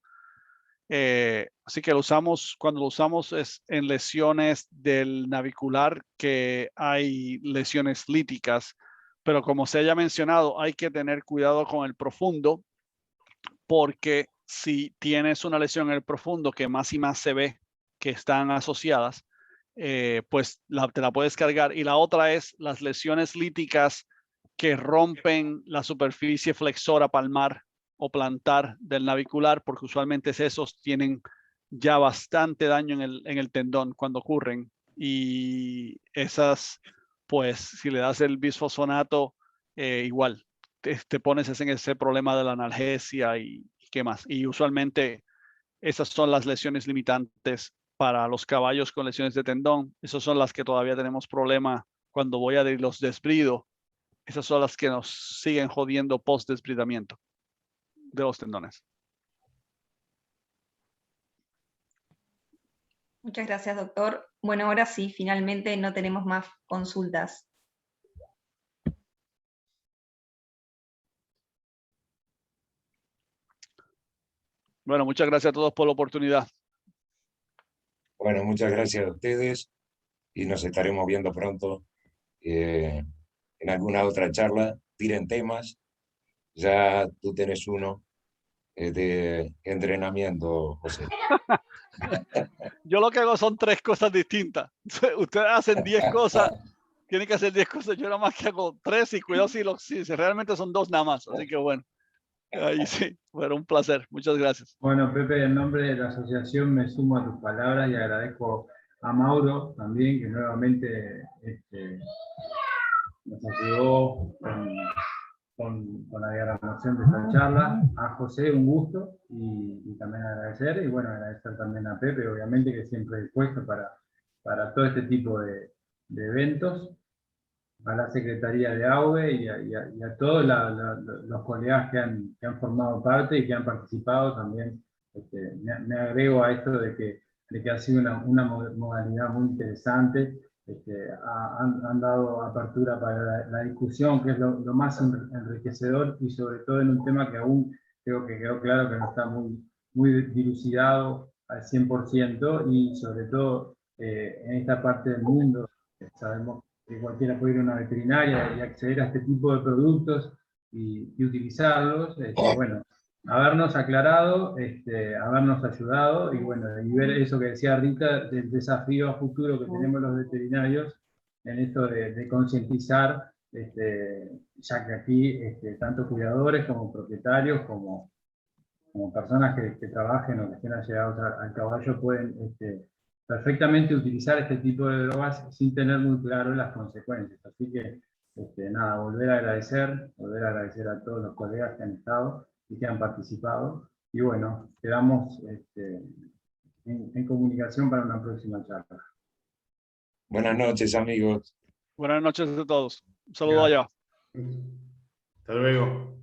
Así que cuando lo usamos es en lesiones del navicular, que hay lesiones líticas, pero como se haya mencionado, hay que tener cuidado con el profundo, porque si tienes una lesión en el profundo que más y más se ve que están asociadas, pues te la puedes cargar. Y la otra es las lesiones líticas que rompen la superficie flexora palmar o plantar del navicular, porque usualmente esos tienen ya bastante daño en el tendón cuando ocurren. Y esas, pues si le das el bisfosfonato, igual te pones en ese problema de la analgesia y qué más. Y usualmente esas son las lesiones limitantes para los caballos con lesiones de tendón. Esas son las que todavía tenemos problema cuando voy a los desbrido. Esas son las que nos siguen jodiendo post desbridamiento de los tendones. Muchas gracias, doctor. Bueno, ahora sí, finalmente no tenemos más consultas. Bueno, muchas gracias a todos por la oportunidad. Bueno, muchas gracias a ustedes y nos estaremos viendo pronto en alguna otra charla. Tiren temas, ya tú tenés uno de entrenamiento, José. Yo lo que hago son 3 cosas distintas. Ustedes hacen 10 cosas, tienen que hacer 10 cosas. Yo nada más que hago 3 y cuidado si realmente son 2 nada más. Así que bueno, ahí sí, bueno, un placer. Muchas gracias. Bueno, Pepe, en nombre de la asociación me sumo a tus palabras y agradezco a Mauro también, que nuevamente nos ayudó con la diagramación de esta charla. A José, un gusto y también agradecer. Y bueno, agradecer también a Pepe, obviamente, que siempre dispuesto para todo este tipo de eventos. A la Secretaría de AUBE y a todos los colegas que han formado parte y que han participado también. Me agrego a esto de que ha sido una modalidad muy interesante. Han dado apertura para la discusión, que es lo más enriquecedor, y sobre todo en un tema que aún creo que quedó claro que no está muy dilucidado al 100%, y sobre todo en esta parte del mundo sabemos que cualquiera puede ir a una veterinaria y acceder a este tipo de productos y utilizarlos. Bueno, habernos aclarado, habernos ayudado y bueno, y ver eso que decía Rita, del desafío a futuro que tenemos los veterinarios en esto de concientizar, ya que aquí tanto cuidadores como propietarios, como personas que trabajen o que estén allegados al caballo pueden perfectamente utilizar este tipo de drogas sin tener muy claro las consecuencias. Así que, nada, volver a agradecer a todos los colegas que han estado y que han participado. Y bueno, quedamos en comunicación para una próxima charla. Buenas noches, amigos. Buenas noches a todos. Un saludo allá. Hasta luego.